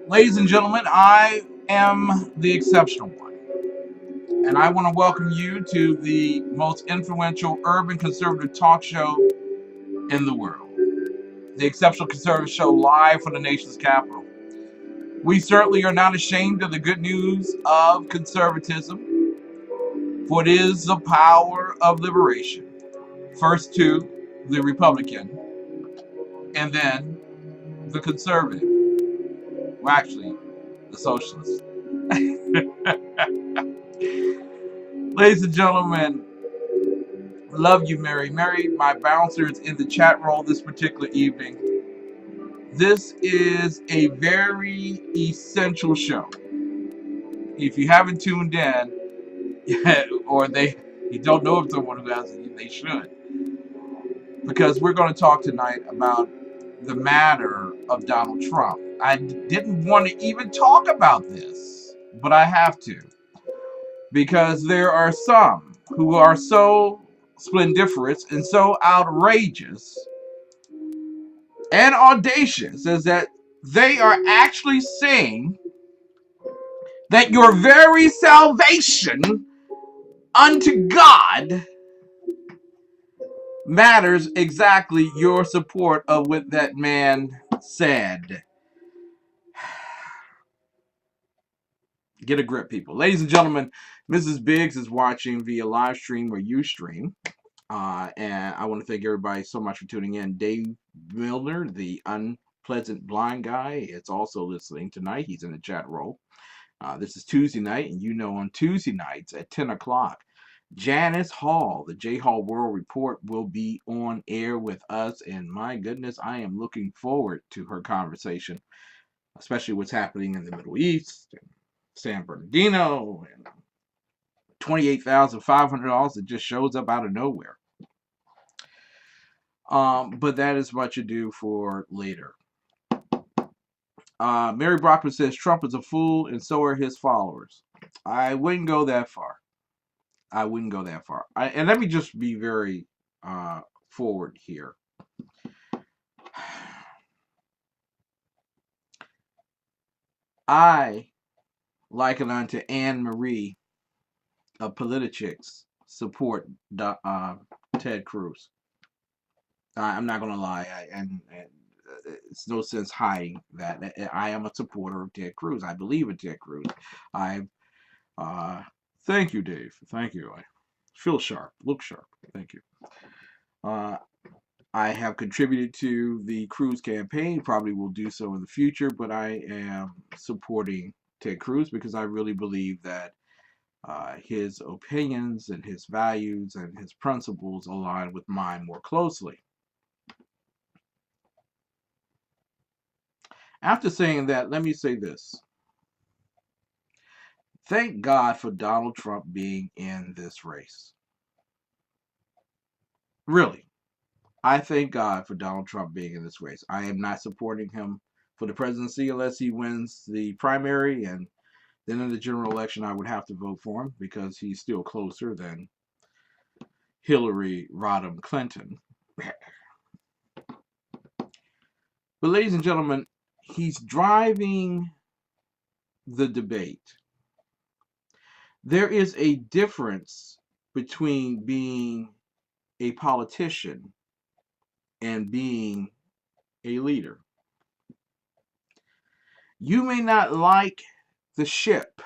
Ladies and gentlemen, I am the exceptional one, and I want to welcome you to the most influential urban conservative talk show in the world, the Exceptional Conservative Show, live from the nation's capital. We certainly are not ashamed of the good news of conservatism, for it is the power of liberation. First to the Republican, and then the conservative. Well, actually, the socialist. Ladies and gentlemen, love you, Mary. Mary, my bouncer, is in the chat roll this particular evening. This is a very essential show. If you haven't tuned in, or you don't know of someone who hasn't, they should. Because we're going to talk tonight about the matter of Donald Trump. I didn't want to even talk about this, but I have to. Because there are some who are so splendiferous and so outrageous and audacious as that they are actually saying that your very salvation unto God matters exactly your support of what that man said. Get a grip, people. Ladies and gentlemen, Mrs. Biggs is watching via live stream or USTREAM. And I want to thank everybody so much for tuning in. Dave Milner, the unpleasant blind guy, is also listening tonight. He's in the chat roll. This is Tuesday night, and you know on Tuesday nights at 10 o'clock, Janice Hall, the J Hall World Report, will be on air with us. And my goodness, I am looking forward to her conversation, especially what's happening in the Middle East, and San Bernardino, and $28,500 that just shows up out of nowhere. But that is much ado for later. Mary Brockman says Trump is a fool and so are his followers. I wouldn't go that far. And let me just be very forward here. I liken unto Anne Marie of Politichicks support Ted Cruz. I'm not going to lie, and it's no sense hiding that I am a supporter of Ted Cruz. I believe in Ted Cruz. Thank you, Dave. Thank you. I feel sharp, look sharp. Thank you. I have contributed to the Cruz campaign, probably will do so in the future, but I am supporting Ted Cruz because I really believe that his opinions and his values and his principles align with mine more closely. After saying that, let me say this. Thank God for Donald Trump being in this race. Really. I thank God for Donald Trump being in this race. I am not supporting him for the presidency unless he wins the primary, and then in the general election I would have to vote for him because he's still closer than Hillary Rodham Clinton. But ladies and gentlemen, he's driving the debate. There is a difference between being a politician and being a leader. You may not like the ship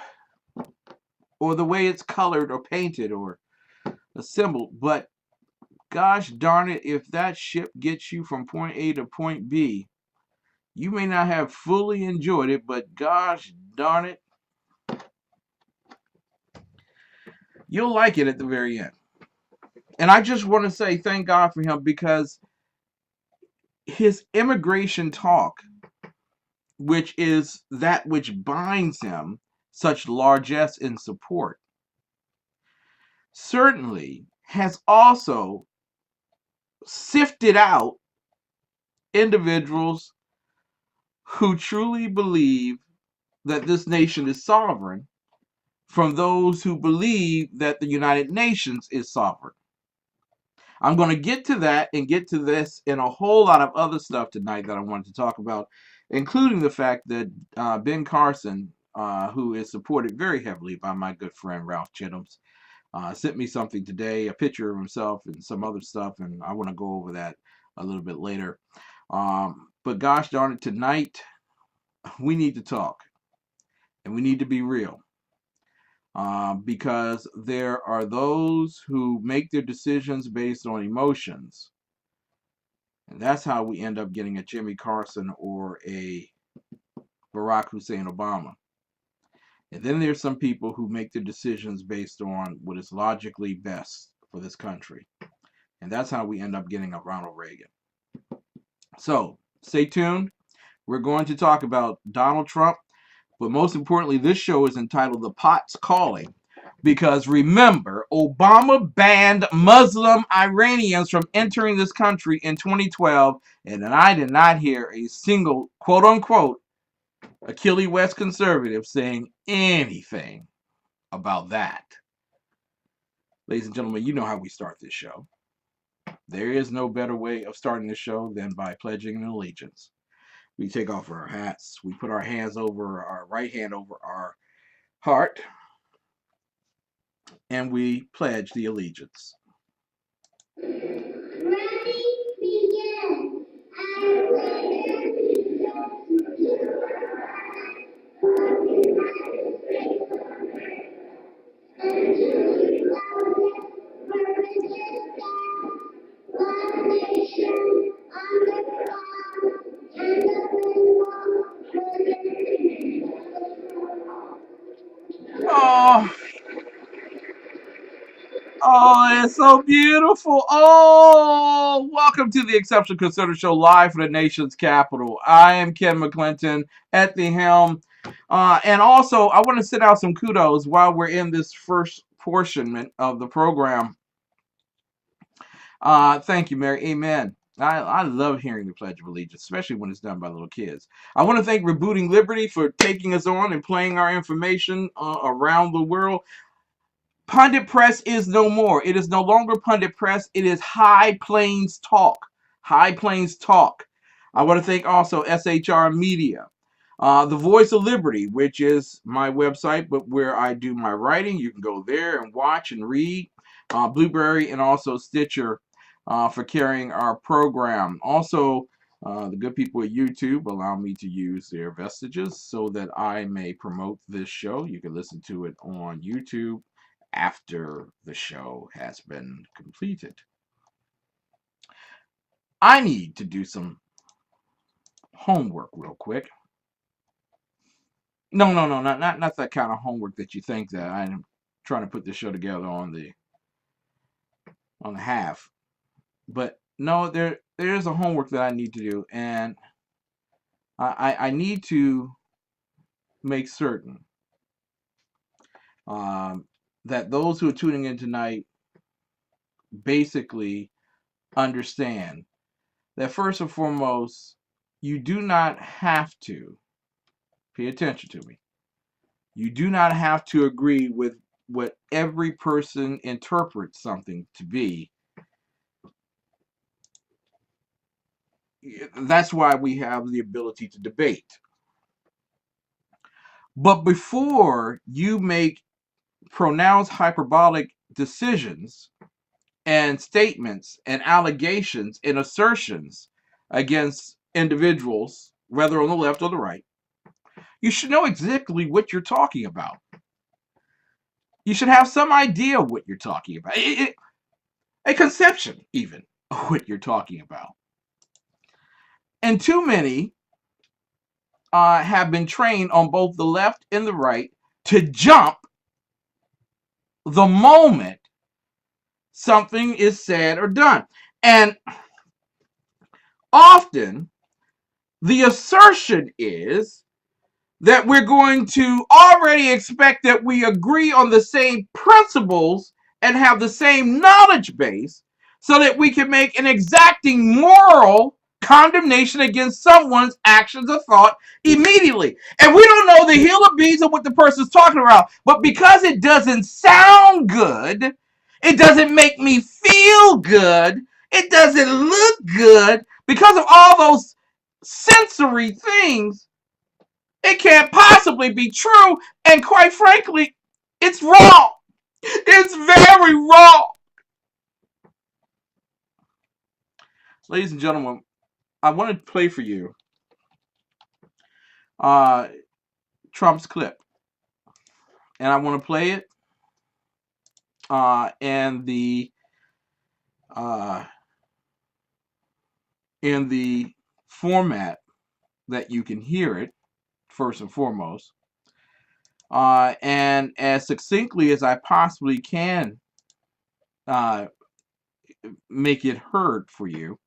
or the way it's colored or painted or assembled, but gosh darn it, if that ship gets you from point A to point B, you may not have fully enjoyed it, but gosh darn it, you'll like it at the very end. And I just want to say thank God for him because his immigration talk, which is that which binds him such largesse in support, certainly has also sifted out individuals who truly believe that this nation is sovereign from those who believe that the United Nations is sovereign. I'm going to get to that and get to this and a whole lot of other stuff tonight that I wanted to talk about, including the fact that Ben Carson, who is supported very heavily by my good friend Ralph Chitums, sent me something today, a picture of himself and some other stuff, and I want to go over that a little bit later. But gosh darn it, tonight we need to talk, and we need to be real. Because there are those who make their decisions based on emotions. And that's how we end up getting a Jimmy Carson or a Barack Hussein Obama. And then there's some people who make their decisions based on what is logically best for this country. And that's how we end up getting a Ronald Reagan. So stay tuned. We're going to talk about Donald Trump. But most importantly, this show is entitled The Pot's Calling. Because remember, Obama banned Muslim Iranians from entering this country in 2012. And then I did not hear a single, quote unquote, Achilles West conservative saying anything about that. Ladies and gentlemen, you know how we start this show. There is no better way of starting this show than by pledging an allegiance. We take off our hats. We put our hands over our right hand over our heart. And we pledge the allegiance. Ready, begin. I pledge allegiance to the flag of the United States of America and to the republic for which it stands, one nation, under God, indivisible, with liberty and justice for all. Oh, it's so beautiful. Oh, welcome to the Exceptional Consider Show live from the nation's capital. I am Ken McClinton at the helm. And also, I want to send out some kudos while we're in this first portion of the program. Thank you, Mary. Amen. I love hearing the Pledge of Allegiance, especially when it's done by little kids. I want to thank Rebooting Liberty for taking us on and playing our information around the world. Pundit Press is no more. It is no longer Pundit Press. It is High Plains Talk. High Plains Talk. I want to thank also SHR Media. The Voice of Liberty, which is my website, but where I do my writing. You can go there and watch and read. BLUBRRY and also Stitcher for carrying our program. Also, the good people at YouTube allow me to use their vestiges so that I may promote this show. You can listen to it on YouTube after the show has been completed. I need to do some homework real quick. No, not that kind of homework that you think that I'm trying to put this show together on the half. But no, there's a homework that I need to do, and I need to make certain that those who are tuning in tonight basically understand that first and foremost, you do not have to pay attention to me. You do not have to agree with what every person interprets something to be. That's why we have the ability to debate. But before you make pronounced hyperbolic decisions and statements and allegations and assertions against individuals, whether on the left or the right, you should know exactly what you're talking about. You should have some idea of what you're talking about. A conception, even, of what you're talking about. And too many have been trained on both the left and the right to jump the moment something is said or done. And often the assertion is that we're going to already expect that we agree on the same principles and have the same knowledge base so that we can make an exacting moral condemnation against someone's actions or thought immediately. And we don't know the hill of beans of what the person's talking about, but because it doesn't sound good, it doesn't make me feel good, it doesn't look good, because of all those sensory things, it can't possibly be true. And quite frankly, it's wrong. It's very wrong. Ladies and gentlemen, I want to play for you Trump's clip. And I want to play it in the format that you can hear it, first and foremost. And as succinctly as I possibly can make it heard for you,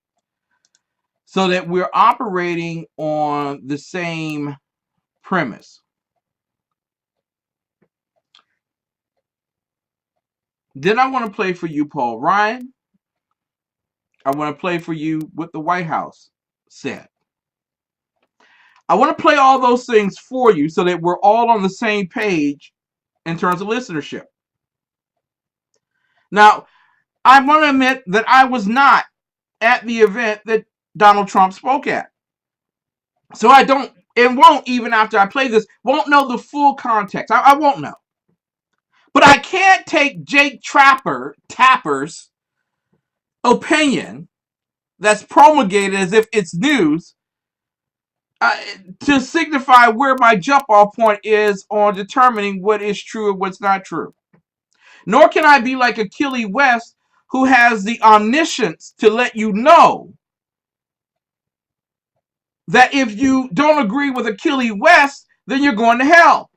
so that we're operating on the same premise. Then I want to play for you Paul Ryan. I want to play for you what the White House said. I want to play all those things for you so that we're all on the same page in terms of listenership. Now, I want to admit that I was not at the event that Donald Trump spoke at. So I don't, and won't, even after I play this, won't know the full context. I won't know. But I can't take Jake Tapper's opinion that's promulgated as if it's news to signify where my jump-off point is on determining what is true and what's not true. Nor can I be like Achilles West, who has the omniscience to let you know that if you don't agree with Achilles West, then you're going to hell.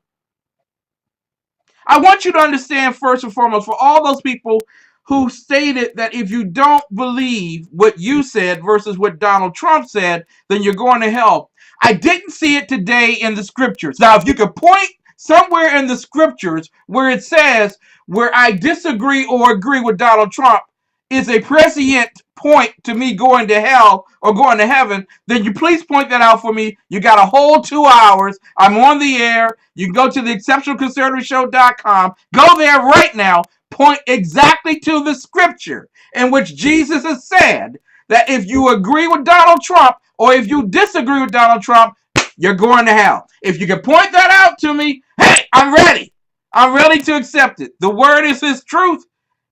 I want you to understand, first and foremost, for all those people who stated that if you don't believe what you said versus what Donald Trump said, then you're going to hell. I didn't see it today in the scriptures. Now, if you could point somewhere in the scriptures where it says where I disagree or agree with Donald Trump is a prescient point to me going to hell or going to heaven, then you please point that out for me. You got a whole 2 hours. I'm on the air. You can go to the exceptionalconservativeshow.com. Go there right now. Point exactly to the scripture in which Jesus has said that if you agree with Donald Trump or if you disagree with Donald Trump, you're going to hell. If you can point that out to me, hey, I'm ready. I'm ready to accept it. The word is his truth,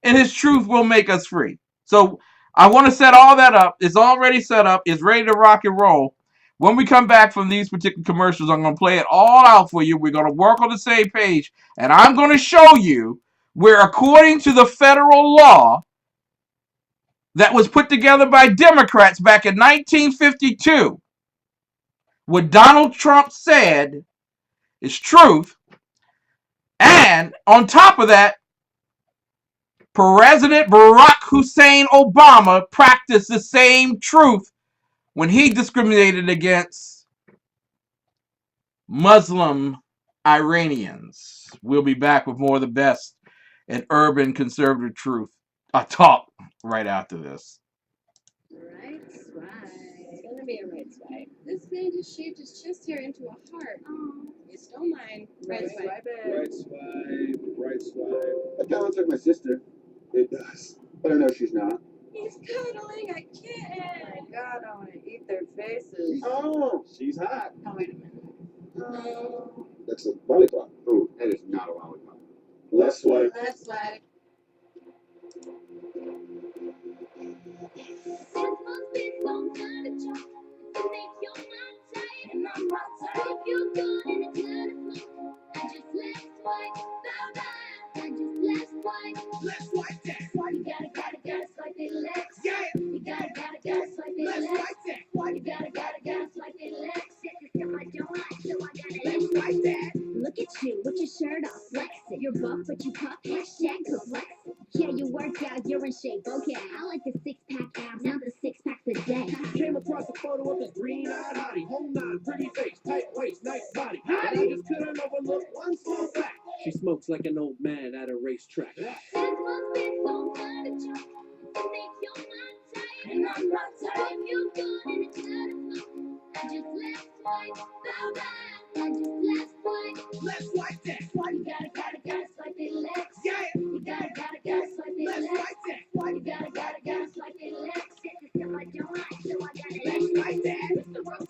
and his truth will make us free. So I want to set all that up. It's already set up. It's ready to rock and roll. When we come back from these particular commercials, I'm going to play it all out for you. We're going to work on the same page, and I'm going to show you where, according to the federal law that was put together by Democrats back in 1952, what Donald Trump said is truth. And on top of that, President Barack Hussein Obama practiced the same truth when he discriminated against Muslim Iranians. We'll be back with more of the best in urban conservative truth. I'll talk right after this. Right swipe. It's gonna be a right swipe. This man just shaped his chest hair into a heart. Oh, you stole mine. Right swipe. Right swipe. Right swipe. That sounds like my sister. It does. But I know she's not. He's cuddling a kitten. Oh my God, I want to eat their faces. Oh, she's hot. Oh, wait a minute. Oh. That's a lollipop. Oh, that is not a lollipop. Left swipe. Left swipe. Let's swipe that. You gotta swipe it left. Yeah. You gotta swipe it Let's left. swipe that. You gotta swipe it left. Step like your life, so I gotta Let's swipe that. look at you with your shirt off, flexing. You're buff, but you puff, hashtag complex. Yeah, you work out, you're in shape, okay. I like the six-pack abs, not the six-packs a day. Came across a photo of this green-eyed hottie. Home nine, pretty face, tight waist, nice body. But I just couldn't overlook one small fact. She smokes like an old man at a racetrack. This must be so hard to jump. To make your mind tight, and I'm not tight. If you're good and it's not a fun, I just left swipe, bye-bye. I just left swipe. Let's swipe that. You gotta swipe it left. Yeah. You gotta swipe it Let's left. swipe that. You gotta swipe it left. Step like your life, so I gotta Let's swipe that. Mr. Roach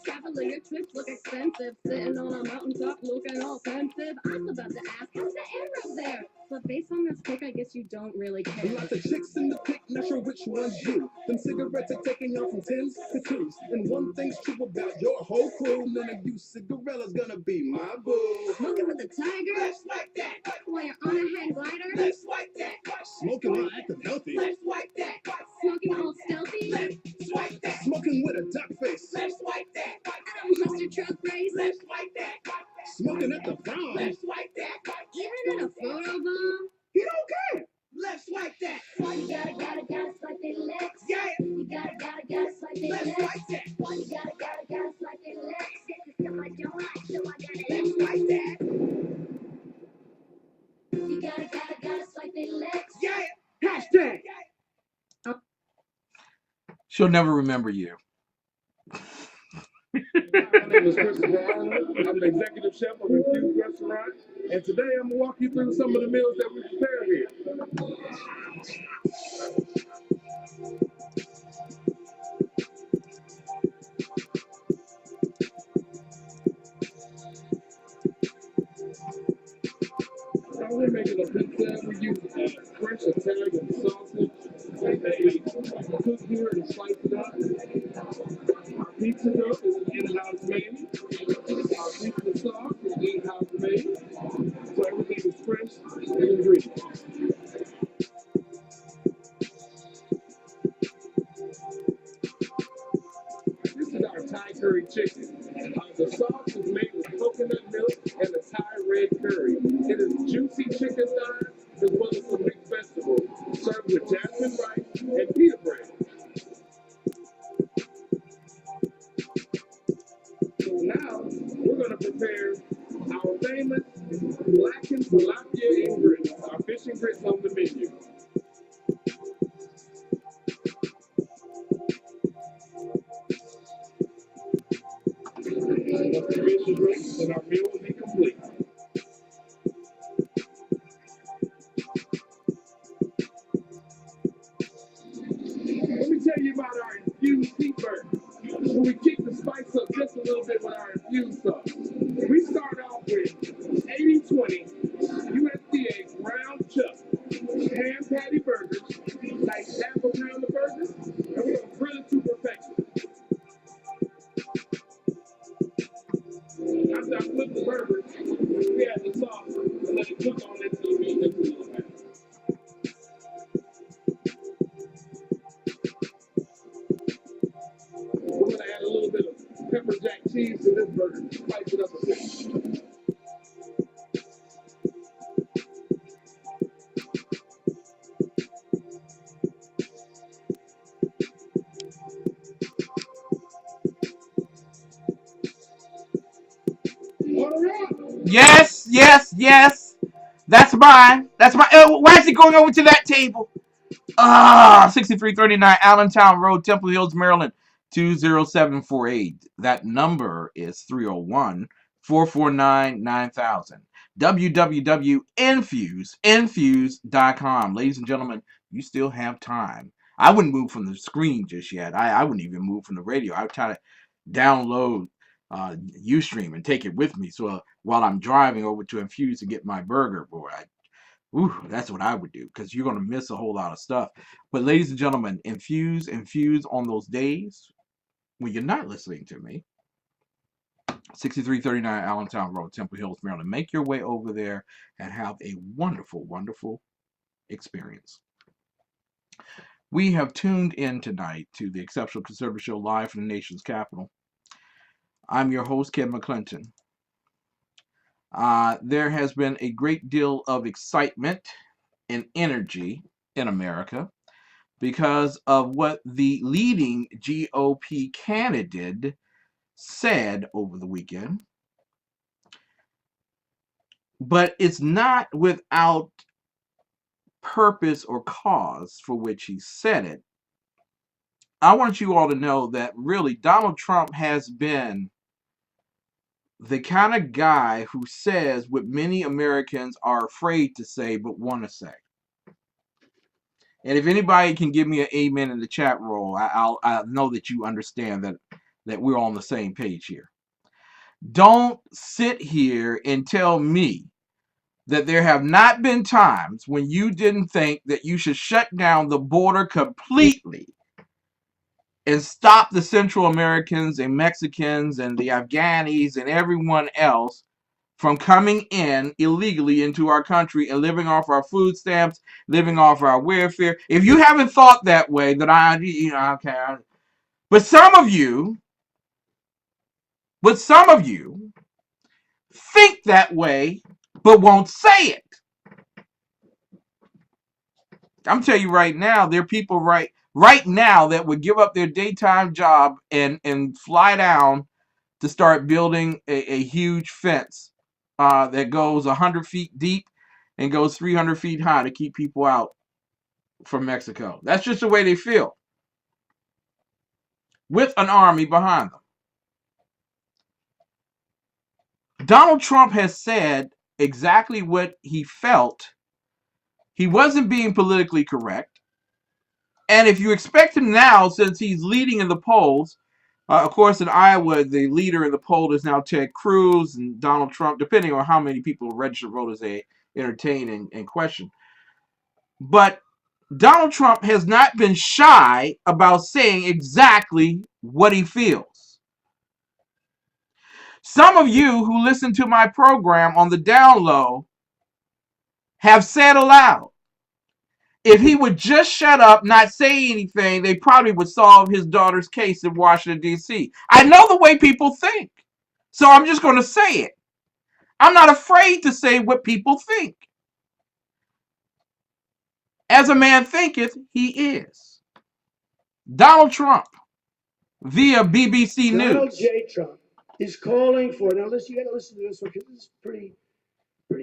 Stand on a mountaintop looking offensive. I'm about to ask, how's the air up there? But based on this pic, I guess you don't really care. Lots of chicks in the pic, not sure which one's you. Them cigarettes are taking y'all from 10s to 2s. And one thing's true about your whole crew, none of you cigarella's gonna be my boo. Smoking with a tiger? Let's like that. While you're on a hang glider? Let's like that. Smoking while acting healthy. Let's like that. Smoking all stealthy? Let's swipe that. Smoking with a duck face. Let's swipe that. At a monster truck race? Let's swipe that. Smoking at the prom. Let's swipe that. Even in a photo bomb? He don't care. Let's swipe that. Why you gotta swipe their legs? Yeah. You gotta swipe their Let's legs. swipe that. Why you gotta swipe their legs? This is something I don't like, so I gotta Let's swipe that. You gotta swipe their legs. Yeah. Hashtag. She'll never remember you. My name is Christopher Arnold. I'm the executive chef of Infused Restaurant, and today I'm going to walk you through some of the meals that we prepare here. We're making a pizza. We use fresh Italian sausage that they cook here and slice it up. Our pizza dough is an in-house made. Our pizza sauce is in-house made. So everything is fresh and ingredients. This is our Thai curry chicken. The sauce is made with coconut milk and a Thai red curry. It is juicy chicken thighs as well as some mixed vegetables, served with jasmine rice and pita bread. So now we're going to prepare our famous blackened tilapia and grits, our fish and grits on the menu. Once the fish is ready, then our meal will be complete. Let me tell you about our infused beef burger. So we kick the spice up just a little bit with our infused sauce. We start off with 80-20 USDA ground chuck ham patty burgers, like half a pound of burgers, and we're going to grill it to perfection. After I flip the burger, we add the sauce and let it cook on into the meat just a little bit. We're going to add a little bit of pepper jack cheese to this burger, spice it up a bit. Yes, yes, yes. That's mine. That's my. Why is he going over to that table? 6339 Allentown Road, Temple Hills, Maryland, 20748. That number is 301-449-9000. www.infuse.com. Ladies and gentlemen, you still have time. I wouldn't move from the screen just yet. I wouldn't even move from the radio. I would try to download USTREAM and take it with me. So while I'm driving over to Infuse to get my burger, boy, that's what I would do, because you're going to miss a whole lot of stuff. But ladies and gentlemen, infuse on those days when you're not listening to me. 6339 Allentown Road, Temple Hills, Maryland. Make your way over there and have a wonderful, wonderful experience. We have tuned in tonight to the Exceptional Conservative Show live from the nation's capital. I'm your host, Ken McClinton. There has been a great deal of excitement and energy in America because of what the leading GOP candidate said over the weekend. But it's not without purpose or cause for which he said it. I want you all to know that really Donald Trump has been the kind of guy who says what many Americans are afraid to say but want to say. And if anybody can give me an amen in the chat roll, I'll know that you understand that we're on the same page here. Don't sit here and tell me that there have not been times when you didn't think that you should shut down the border completely and stop the Central Americans and Mexicans and the Afghanis and everyone else from coming in illegally into our country and living off our food stamps, living off our welfare. If you haven't thought that way, then okay. But some of you think that way, but won't say it. I'm telling you right now, there are people right now that would give up their daytime job and fly down to start building a huge fence that goes 100 feet deep and goes 300 feet high to keep people out from Mexico. That's just the way they feel, with an army behind them. Donald Trump has said exactly what he felt. He wasn't being politically correct. And if you expect him now, since he's leading in the polls, of course, in Iowa, the leader in the poll is now Ted Cruz and Donald Trump, depending on how many people registered voters they entertain and question. But Donald Trump has not been shy about saying exactly what he feels. Some of you who listen to my program on the down low have said aloud, if he would just shut up, not say anything, they probably would solve his daughter's case in Washington, D.C. I know the way people think, so I'm just going to say it. I'm not afraid to say what people think. As a man thinketh, he is. Donald Trump, via BBC Donald News. J. Trump is calling for, now listen, you got to listen to this one because this is pretty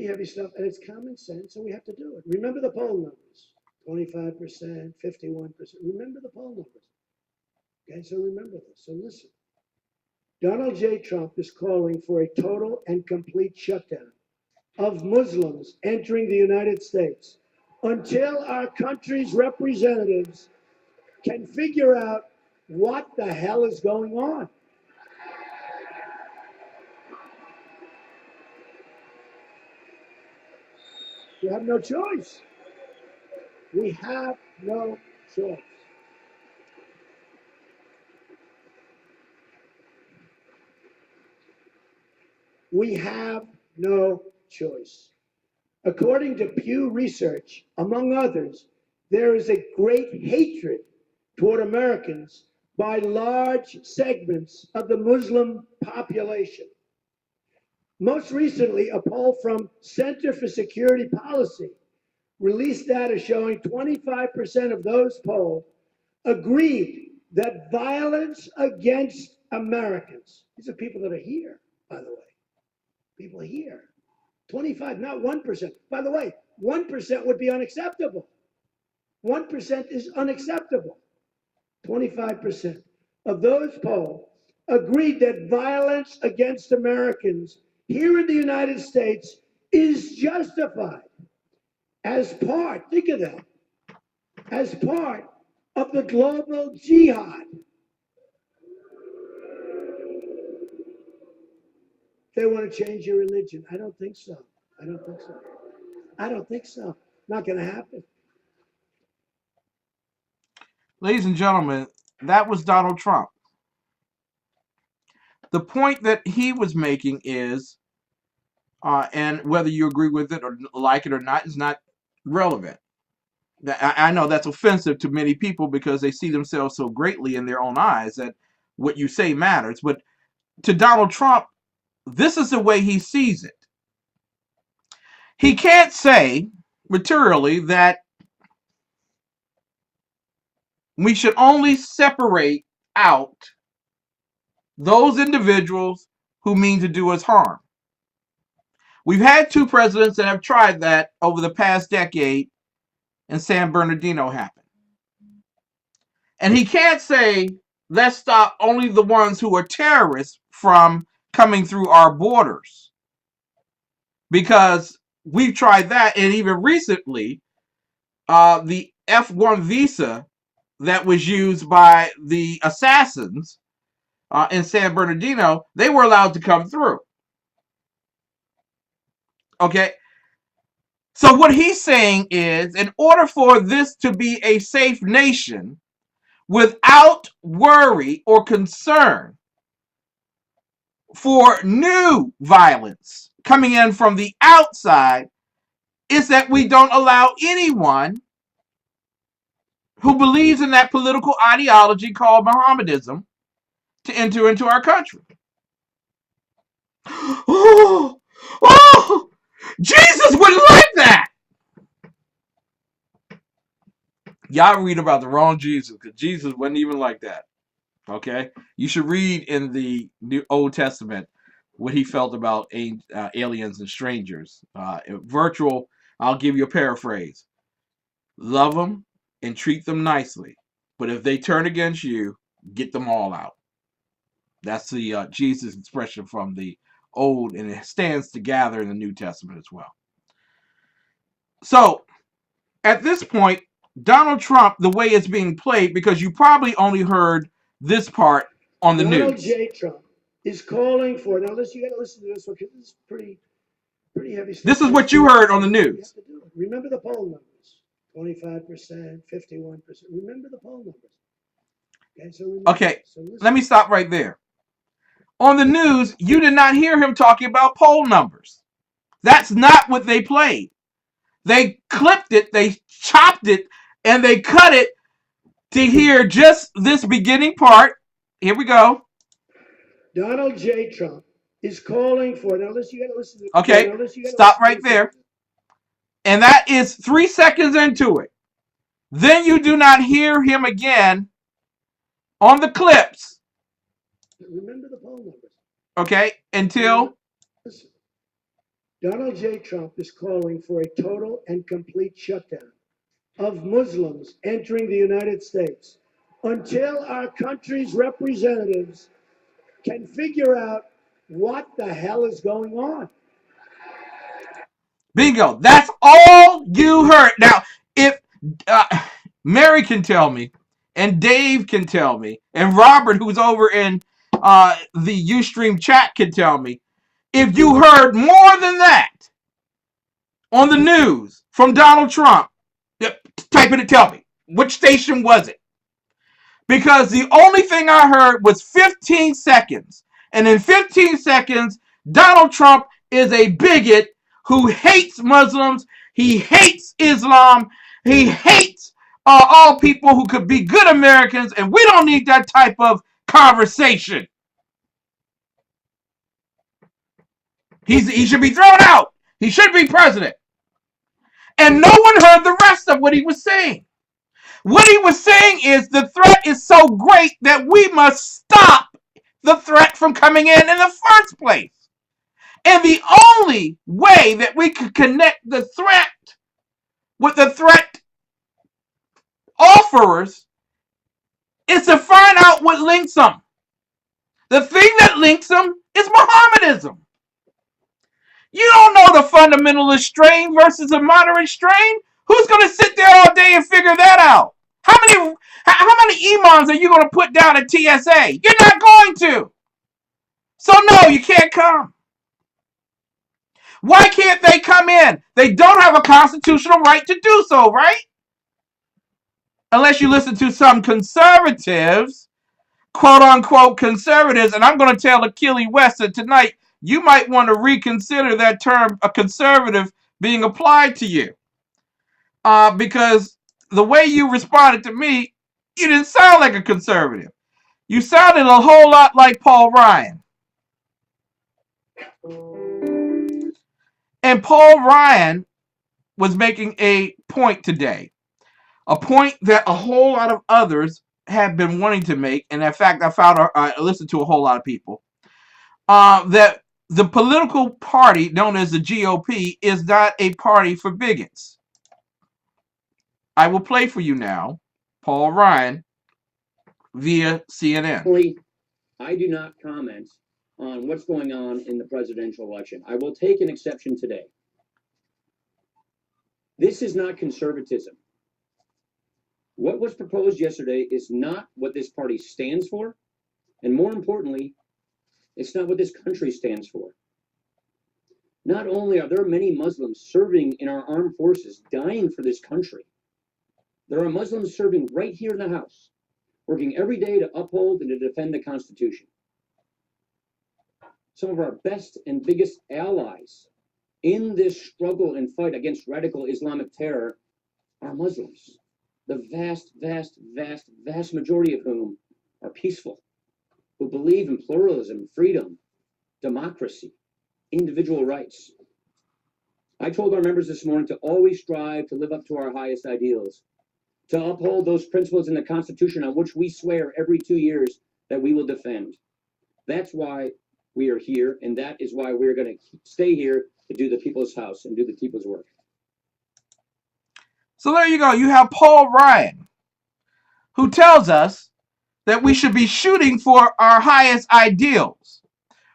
heavy stuff and it's common sense and we have to do it. Remember the poll numbers, 25%, 51%. Remember the poll numbers. Okay, so remember this. So listen. Donald J. Trump is calling for a total and complete shutdown of Muslims entering the United States until our country's representatives can figure out what the hell is going on. We have no choice. We have no choice. We have no choice. According to Pew Research, among others, there is a great hatred toward Americans by large segments of the Muslim population. Most recently, a poll from Center for Security Policy released data showing 25% of those polled agreed that violence against Americans, these are people that are here, by the way, people here, 25, not 1%. By the way, 1% would be unacceptable. 1% is unacceptable. 25% of those polled agreed that violence against Americans here in the United States is justified as part, think of that, as part of the global jihad. They want to change your religion. I don't think so. I don't think so. I don't think so. Not going to happen. Ladies and gentlemen, that was Donald Trump. The point that he was making is, and whether you agree with it or like it or not is not relevant. I know that's offensive to many people because they see themselves so greatly in their own eyes that what you say matters. But to Donald Trump, this is the way he sees it. He can't say materially that we should only separate out those individuals who mean to do us harm. We've had two presidents that have tried that over the past decade, and San Bernardino happened. And he can't say, let's stop only the ones who are terrorists from coming through our borders. Because we've tried that, and even recently, the F-1 visa that was used by the assassins in San Bernardino, they were allowed to come through. Okay? So what he's saying is, in order for this to be a safe nation, without worry or concern for new violence coming in from the outside, is that we don't allow anyone who believes in that political ideology called Mohammedanism to enter into our country. Oh, oh, Jesus wouldn't like that. Y'all read about the wrong Jesus, because Jesus wasn't even like that. Okay? You should read in the New Old Testament what he felt about aliens and strangers. Virtual, I'll give you a paraphrase. Love them and treat them nicely. But if they turn against you, get them all out. That's the Jesus expression from the Old, and it stands together in the New Testament as well. So, at this point, Donald Trump, the way it's being played, because you probably only heard this part on the Donald news. J. Trump is calling for, now listen, you got to listen to this one because this is pretty heavy stuff. This is what you heard on the news. Remember the poll numbers, 25%, 51%. Remember the poll numbers. Okay, so remember, Okay, let me stop right there. On the news, you did not hear him talking about poll numbers. That's not what they played. They clipped it, they chopped it, and they cut it to hear just this beginning part. Here we go. Donald J. Trump is calling for, now listen, you got to listen to Okay, stop right there. And that is 3 seconds into it. Then you do not hear him again on the clips. Remember the poll numbers. Okay, until listen. Donald J. Trump is calling for a total and complete shutdown of Muslims entering the United States until our country's representatives can figure out what the hell is going on. Bingo. That's all you heard. Now, if Mary can tell me, and Dave can tell me, and Robert, who's over in the USTREAM chat, can tell me, if you heard more than that on the news from Donald Trump, type it and tell me. Which station was it? Because the only thing I heard was 15 seconds. And in 15 seconds, Donald Trump is a bigot who hates Muslims. He hates Islam. He hates all people who could be good Americans. And we don't need that type of conversation. He should be thrown out. He should be president. And no one heard the rest of what he was saying. What he was saying is the threat is so great that we must stop the threat from coming in the first place. And the only way that we could connect the threat with the threat offerers is to find out what links them. The thing that links them is Mohammedanism. You don't know the fundamentalist strain versus a moderate strain. Who's going to sit there all day and figure that out? How many imams are you going to put down at TSA? You're not going to. So no, you can't come. Why can't they come in? They don't have a constitutional right to do so, right? Unless you listen to some conservatives, quote unquote conservatives, and I'm going to tell Achille West that tonight you might want to reconsider that term, a conservative, being applied to you. Because the way you responded to me, you didn't sound like a conservative. You sounded a whole lot like Paul Ryan. And Paul Ryan was making a point today. A point that a whole lot of others have been wanting to make. And in fact, I listened to a whole lot of people. That the political party known as the GOP is not a party for bigots. I will play for you now Paul Ryan via CNN. I do not comment on what's going on in the presidential election. I will take an exception today. This is not conservatism. What was proposed yesterday is not what this party stands for, And more importantly, it's not what this country stands for. Not only are there many Muslims serving in our armed forces, dying for this country, there are Muslims serving right here in the House, working every day to uphold and to defend the Constitution. Some of our best and biggest allies in this struggle and fight against radical Islamic terror are Muslims. The vast, vast, vast, vast majority of whom are peaceful, who believe in pluralism, freedom, democracy, individual rights. I told our members this morning to always strive to live up to our highest ideals, to uphold those principles in the Constitution on which we swear every 2 years that we will defend. That's why we are here, and that is why we're going to stay here to do the people's house and do the people's work. So there you go. You have Paul Ryan, who tells us that we should be shooting for our highest ideals,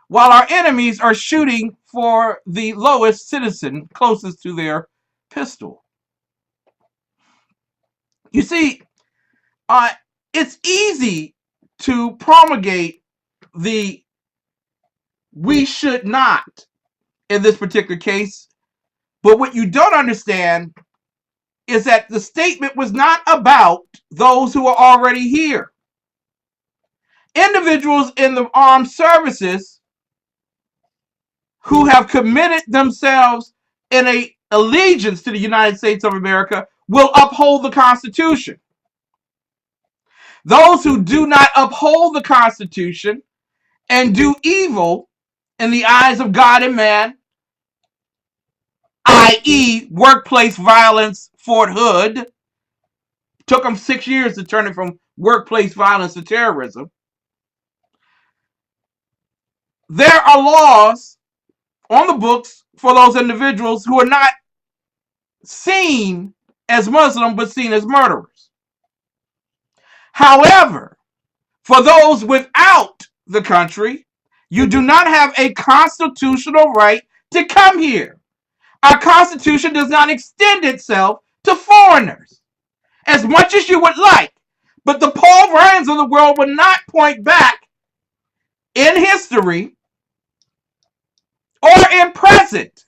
while our enemies are shooting for the lowest citizen closest to their pistol. You see, it's easy to promulgate the we should not in this particular case, but what you don't understand is that the statement was not about those who are already here. Individuals in the armed services who have committed themselves in a allegiance to the United States of America will uphold the Constitution. Those who do not uphold the Constitution and do evil in the eyes of God and man, i.e. workplace violence, Fort Hood, took them 6 years to turn it from workplace violence to terrorism. There are laws on the books for those individuals who are not seen as Muslim but seen as murderers. However, for those without the country, you do not have a constitutional right to come here. Our Constitution does not extend itself to foreigners as much as you would like. But the Paul Ryans of the world would not point back in history or in present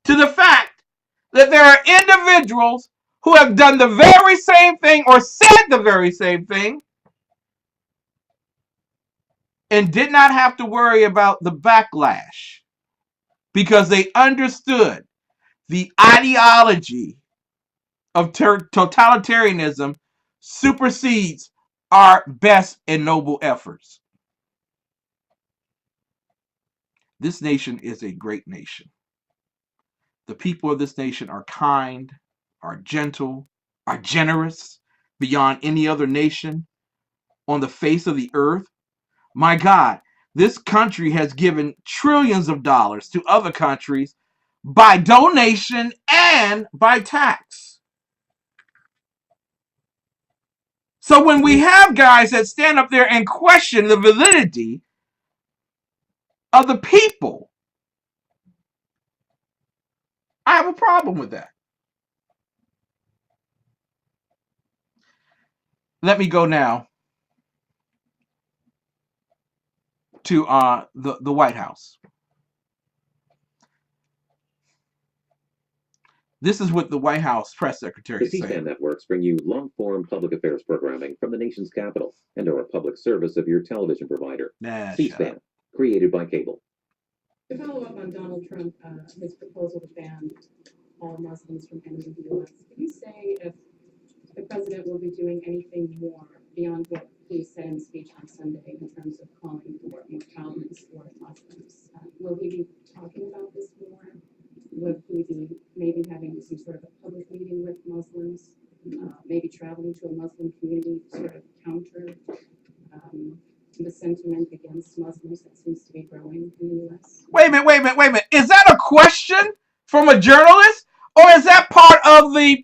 to the fact that there are individuals who have done the very same thing or said the very same thing and did not have to worry about the backlash because they understood the ideology of totalitarianism supersedes our best and noble efforts. This nation is a great nation. The people of this nation are kind, are gentle, are generous beyond any other nation on the face of the earth. My God, this country has given trillions of dollars to other countries by donation and by tax. So when we have guys that stand up there and question the validity of the people, I have a problem with that. Let me go now to the White House. This is what the White House press secretary The said. C-SPAN networks bring you long-form public affairs programming from the nation's capital and are a public service of your television provider. C-SPAN, created by cable. To follow up on Donald Trump, his proposal to ban all Muslims from entering the U.S., can you say if the president will be doing anything more beyond what he said in the speech on Sunday in terms of calling for more tolerance for Muslims? Will he be talking about this more? Would he be maybe having some sort of a public meeting with Muslims, maybe traveling to a Muslim community to sort of counter the sentiment against Muslims that seems to be growing in the U.S.? Wait a minute. Is that a question from a journalist? Or is that part of the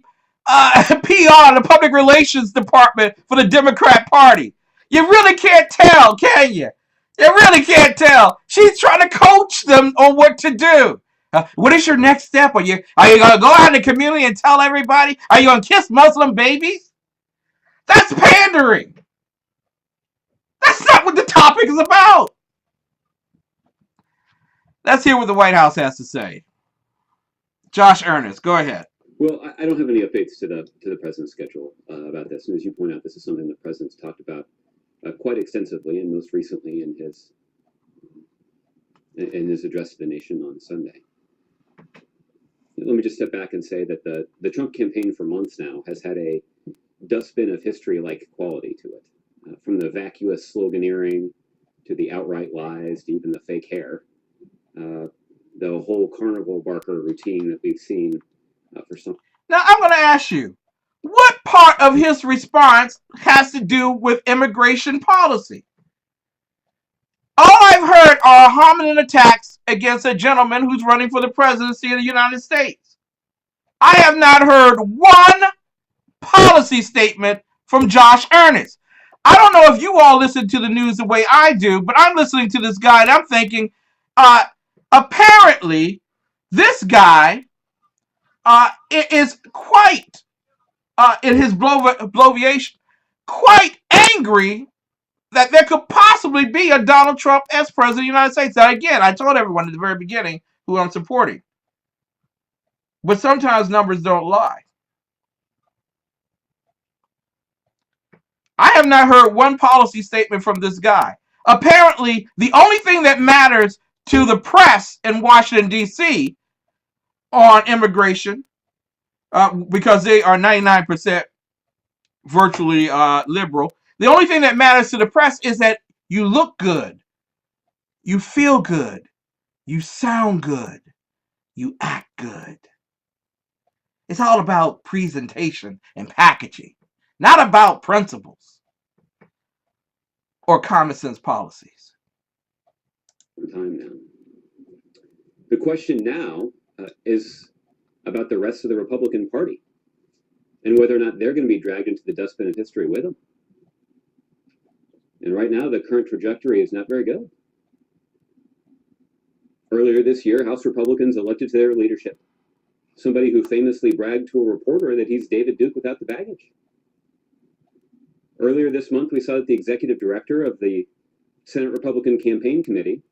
PR, the public relations department for the Democrat Party? You really can't tell, can you? You really can't tell. She's trying to coach them on what to do. What is your next step? Are you going to go out in the community and tell everybody? Are you going to kiss Muslim babies? That's pandering. That's not what the topic is about. Let's hear what the White House has to say. Josh Earnest, go ahead. Well, I don't have any updates to the president's schedule about this. And as you point out, this is something the president's talked about quite extensively, and most recently in his address to the nation on Sunday. Let me just step back and say that the Trump campaign for months now has had a dustbin of history-like quality to it, from the vacuous sloganeering to the outright lies to even the fake hair. The whole carnival barker routine that we've seen for some. Now, I'm going to ask you, what part of his response has to do with immigration policy? All I've heard are hominin attacks against a gentleman who's running for the presidency of the United States. I have not heard one policy statement from Josh Earnest. I don't know if you all listen to the news the way I do, but I'm listening to this guy and I'm thinking, apparently, this guy is quite, in his bloviation, quite angry that there could possibly be a Donald Trump as president of the United States. Now, again, I told everyone at the very beginning who I'm supporting. But sometimes numbers don't lie. I have not heard one policy statement from this guy. Apparently, the only thing that matters to the press in Washington, D.C. on immigration, because they are 99% virtually liberal, the only thing that matters to the press is that you look good, you feel good, you sound good, you act good. It's all about presentation and packaging, not about principles or common sense policies. Time now. The question now is about the rest of the Republican Party and whether or not they're going to be dragged into the dustbin of history with them. And right now, the current trajectory is not very good. Earlier this year, House Republicans elected to their leadership somebody who famously bragged to a reporter that he's David Duke without the baggage. Earlier this month, we saw that the executive director of the Senate Republican Campaign Committee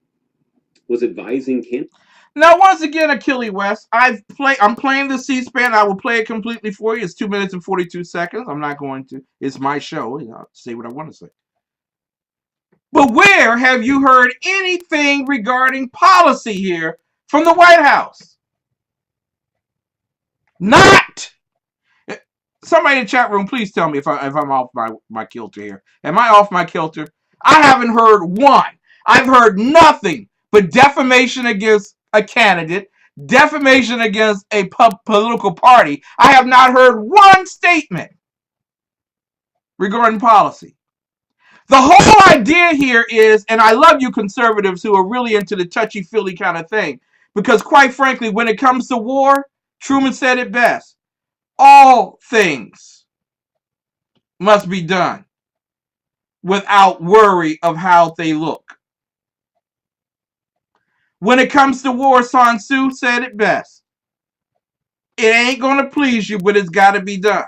was advising candidates. Now, once again, Achilles West, I'm playing the C-SPAN. I will play it completely for you. It's 2 minutes and 42 seconds. I'm not going to. It's my show. I'll say what I want to say. But where have you heard anything regarding policy here from the White House? Not. Somebody in the chat room, please tell me if I'm off my kilter here. Am I off my kilter? I haven't heard one. I've heard nothing but defamation against a candidate, defamation against a political party. I have not heard one statement regarding policy. The whole idea here is, and I love you conservatives who are really into the touchy-feely kind of thing, because quite frankly, when it comes to war, Truman said it best. All things must be done without worry of how they look. When it comes to war, Sun Tzu said it best. It ain't going to please you, but it's got to be done.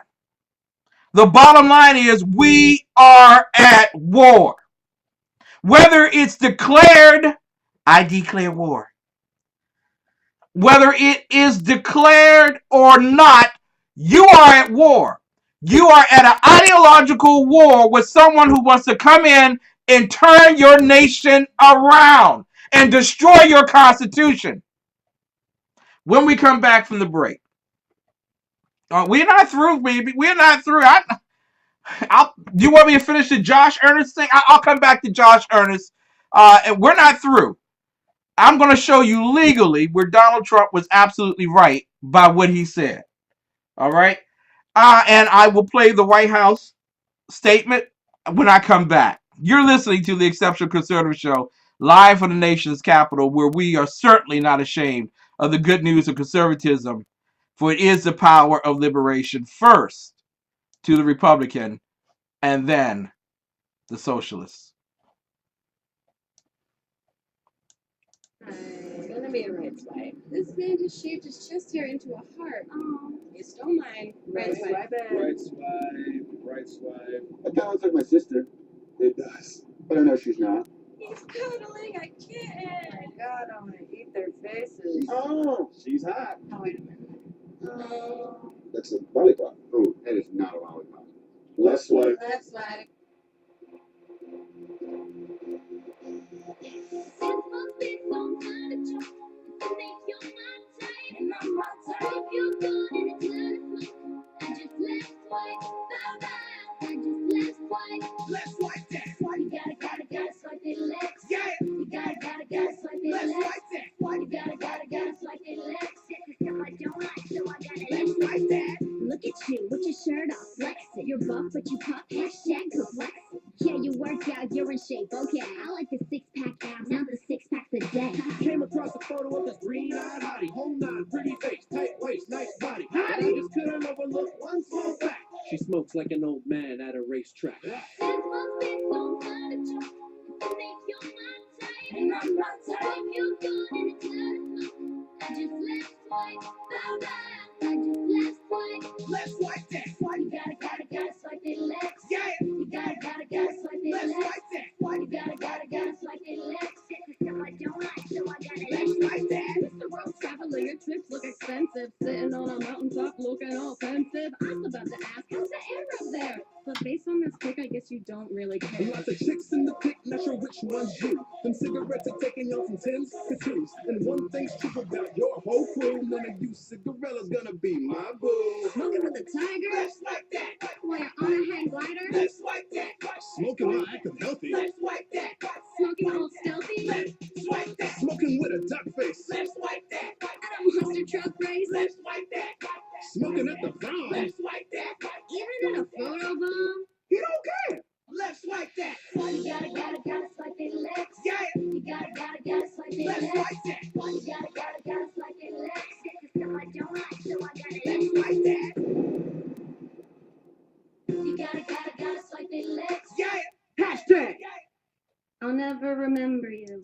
The bottom line is we are at war. Whether it's declared, I declare war. Whether it is declared or not, you are at war. You are at an ideological war with someone who wants to come in and turn your nation around and destroy your Constitution. When we come back from the break, we're not through, baby. We're not through. Do you want me to finish the Josh Earnest thing? I'll come back to Josh Earnest. And we're not through. I'm going to show you legally where Donald Trump was absolutely right by what he said. All right? And I will play the White House statement when I come back. You're listening to the Exceptional Conservative Show, live from the nation's capital, where we are certainly not ashamed of the good news of conservatism, for it is the power of liberation, first to the Republican and then the socialists. It's gonna be a right swipe. This man just shaved his chest hair into a heart. Oh, you stole mine. Right swipe. Right swipe. Right swipe. That kind of looks like my sister. It does. But I know she's not. He's cuddling a kitten. Oh my God, I'm gonna eat their faces. Oh, she's hot. Oh, wait a minute. That's a lollipop. Oh, that is not a lollipop. Left swipe. Left side. Let's swipe that. You gotta swipe it left. Yeah. You gotta swipe it left. Let's swipe that. You gotta swipe it left. System I don't like, so I gotta let's swipe that. Look at you with your shirt off, flexing. You're buff, but you puff. Hashtag complex. Yeah, you work out, you're in shape. Okay, I like the 6-pack abs, not the 6 packs a day. Came across a photo of this green-eyed hottie. Home 9, pretty face, tight waist, nice body. But I just couldn't overlook one small fact. She smokes like an old man at a racetrack. And I'm not tired. If you're good and it's I just left swipe. I just left swipe. Let's swipe that. You gotta swipe it left. Yeah. You gotta swipe it left. Let's swipe that. You gotta swipe it left. System I don't like, so I gotta let's swipe that. Mr. World Traveler, your trips look expensive. Sitting on a mountaintop looking all pensive. I was about to ask, how's the air up there? But based on this pic, I guess you don't really care. Lots of chicks in the pic, not sure which one's you. Them cigarettes are taking y'all from 10s to 2s. And one thing's true about your whole crew. None of you cigarella's gonna be my boo. Smoking with a tiger? Let's swipe that. While you're on a hang glider? Let's swipe that. Smoking while acting healthy. Let's swipe that. Smoking all stealthy? Let's swipe that. Smoking with a duck face. Let's swipe that. At a monster truck race? Let's swipe that. Smoking at the prom. Let's swipe that. Even in a photo bomb? He don't care. Let's swipe that. You gotta swipe it left. Yeah. You gotta swipe it left. Let's swipe that. You gotta swipe it left. System I don't like, so I gotta let's swipe that. You gotta swipe it left. Yeah. Hashtag. I'll never remember you.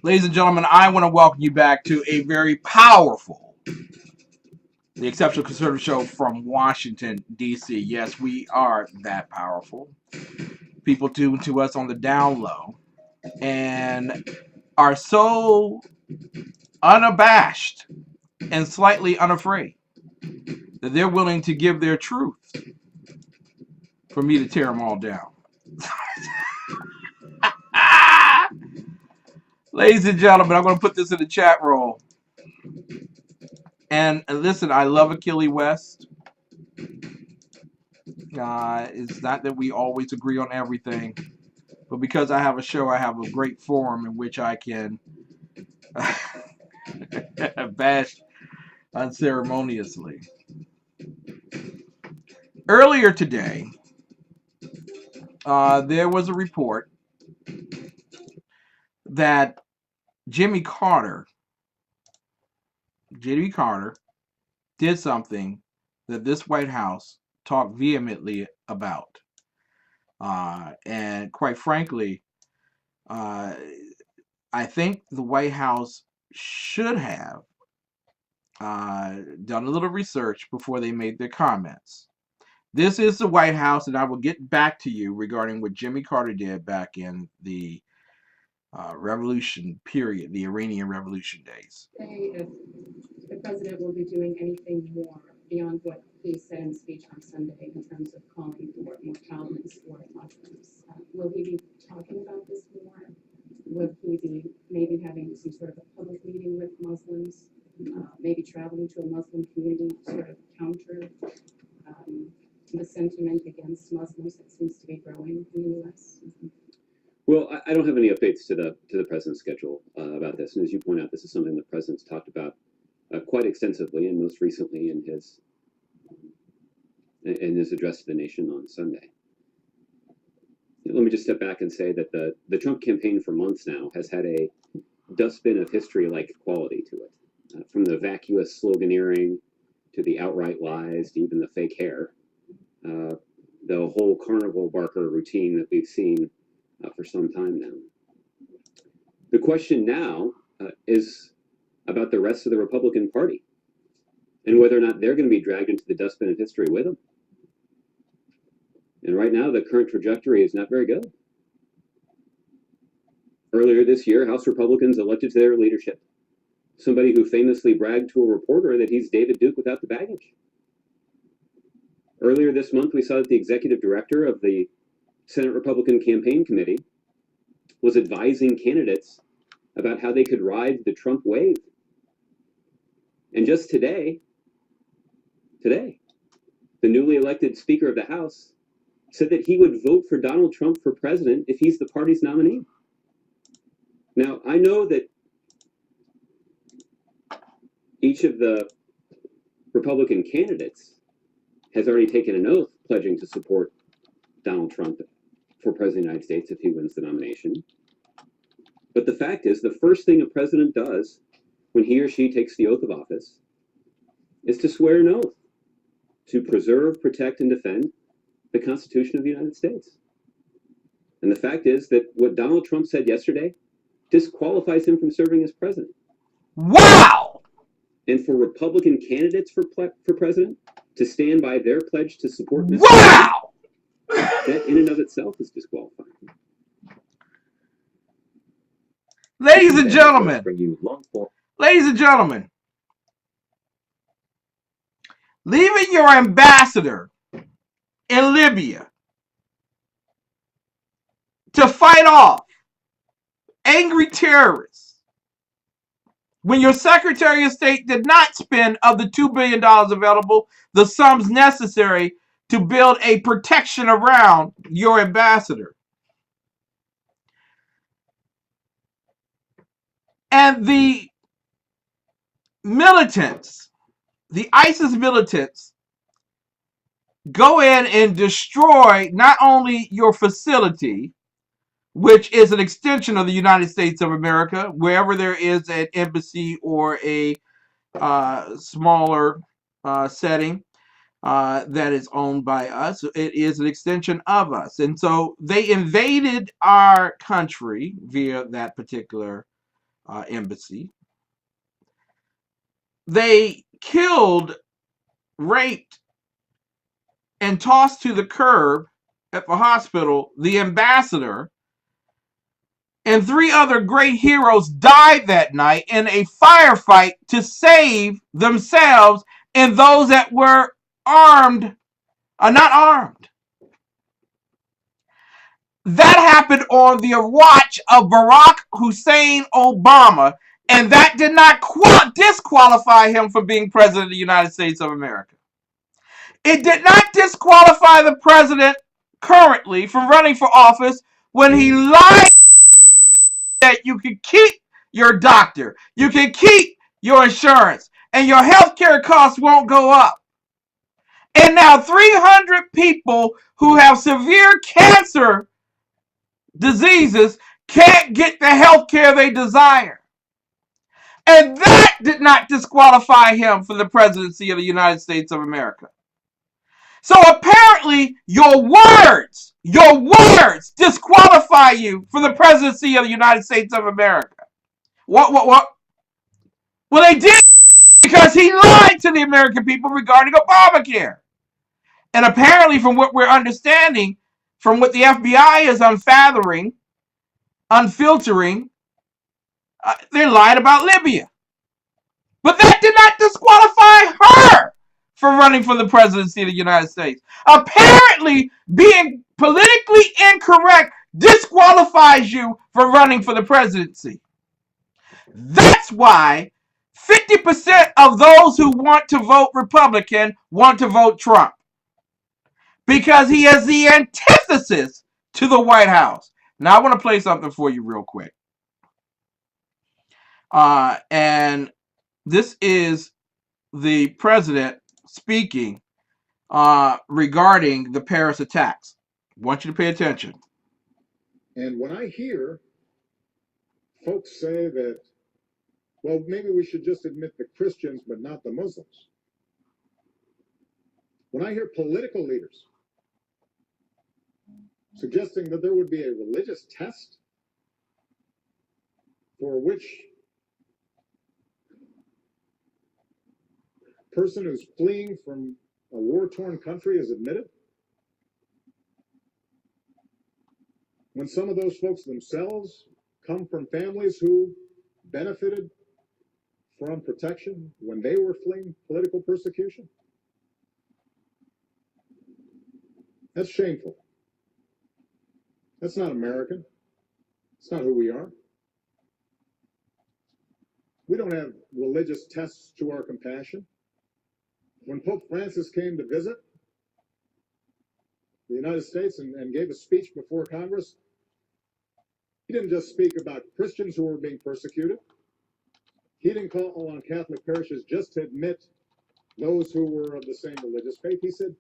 Ladies and gentlemen, I want to welcome you back to a very powerful, the Exceptional Conservative Show from Washington, D.C. Yes, we are that powerful. People tune to us on the down low and are so unabashed and slightly unafraid that they're willing to give their truth for me to tear them all down. Ladies and gentlemen, I'm going to put this in the chat roll. And listen, I love Achilles West. It's not that we always agree on everything, but because I have a show, I have a great forum in which I can bash unceremoniously. Earlier today, there was a report that Jimmy Carter did something that this White House talked vehemently about. And quite frankly, I think the White House should have done a little research before they made their comments. This is the White House, and I will get back to you regarding what Jimmy Carter did back in the revolution period, the Iranian Revolution days. Say if the president will be doing anything more beyond what he said in the speech on Sunday in terms of calling for more tolerance for Muslims. Will he be talking about this more? Will he be maybe having some sort of a public meeting with Muslims? Maybe traveling to a Muslim community to sort of counter the sentiment against Muslims that seems to be growing in the U.S.? Well, I don't have any updates to the president's schedule about this, and as you point out, this is something the president's talked about quite extensively, and most recently in his address to the nation on Sunday. Let me just step back and say that the Trump campaign for months now has had a dustbin of history-like quality to it, from the vacuous sloganeering to the outright lies, to even the fake hair, the whole carnival barker routine that we've seen for some time now. The question now is about the rest of the Republican Party and whether or not they're going to be dragged into the dustbin of history with them. And right now, the current trajectory is not very good. Earlier this year, House Republicans elected to their leadership somebody who famously bragged to a reporter that he's David Duke without the baggage. Earlier this month, we saw that the executive director of the Senate Republican Campaign Committee was advising candidates about how they could ride the Trump wave. And just today, the newly elected Speaker of the House said that he would vote for Donald Trump for president if he's the party's nominee. Now, I know that each of the Republican candidates has already taken an oath pledging to support Donald Trump for president of the United States if he wins the nomination. But the fact is, the first thing a president does when he or she takes the oath of office is to swear an oath to preserve, protect, and defend the Constitution of the United States. And the fact is that what Donald Trump said yesterday disqualifies him from serving as president. Wow! And for Republican candidates for president to stand by their pledge to support Mr. Wow! Trump, that in and of itself is disqualifying. Ladies and gentlemen, leaving your ambassador in Libya to fight off angry terrorists when your Secretary of State did not spend of the $2 billion available the sums necessary to build a protection around your ambassador. And the militants, the ISIS militants, go in and destroy not only your facility, which is an extension of the United States of America, wherever there is an embassy or a smaller setting that is owned by us. It is an extension of us. And so they invaded our country via that particular embassy. They killed, raped, and tossed to the curb at the hospital the ambassador, and 3 other great heroes died that night in a firefight to save themselves and those that were armed, not armed. That happened on the watch of Barack Hussein Obama, and that did not disqualify him from being president of the United States of America. It did not disqualify the president currently from running for office when he lied that you can keep your doctor, you can keep your insurance, and your health care costs won't go up. And now 300 people who have severe cancer diseases can't get the health care they desire. And that did not disqualify him for the presidency of the United States of America. So apparently your words disqualify you for the presidency of the United States of America. What? Well, they did because he lied to the American people regarding Obamacare. And apparently, from what we're understanding, from what the FBI is unfiltering, they lied about Libya. But that did not disqualify her from running for the presidency of the United States. Apparently, being politically incorrect disqualifies you from running for the presidency. That's why 50% of those who want to vote Republican want to vote Trump. Because he is the antithesis to the White House. Now, I want to play something for you real quick. And this is the president speaking regarding the Paris attacks. I want you to pay attention. And when I hear folks say that, well, maybe we should just admit the Christians, but not the Muslims. When I hear political leaders suggesting that there would be a religious test for which person who's fleeing from a war-torn country is admitted, when some of those folks themselves come from families who benefited from protection when they were fleeing political persecution, that's shameful. That's not American. It's not who we are. We don't have religious tests to our compassion. When Pope Francis came to visit the United States and gave a speech before Congress, he didn't just speak about Christians who were being persecuted. He didn't call on Catholic parishes just to admit those who were of the same religious faith. He said,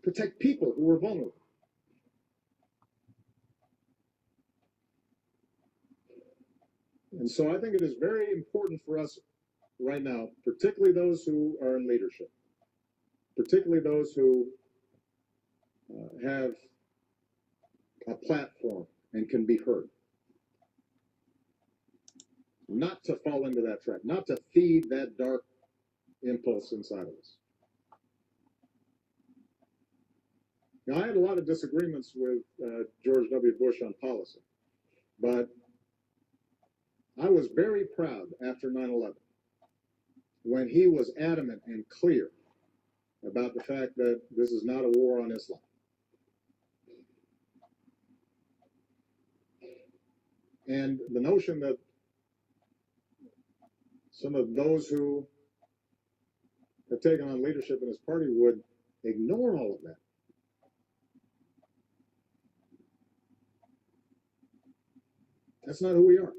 protect people who were vulnerable. And so I think it is very important for us right now, particularly those who are in leadership, particularly those who have a platform and can be heard, not to fall into that trap, not to feed that dark impulse inside of us. Now, I had a lot of disagreements with George W. Bush on policy, but I was very proud after 9/11 when he was adamant and clear about the fact that this is not a war on Islam. And the notion that some of those who have taken on leadership in his party would ignore all of that. That's not who we are.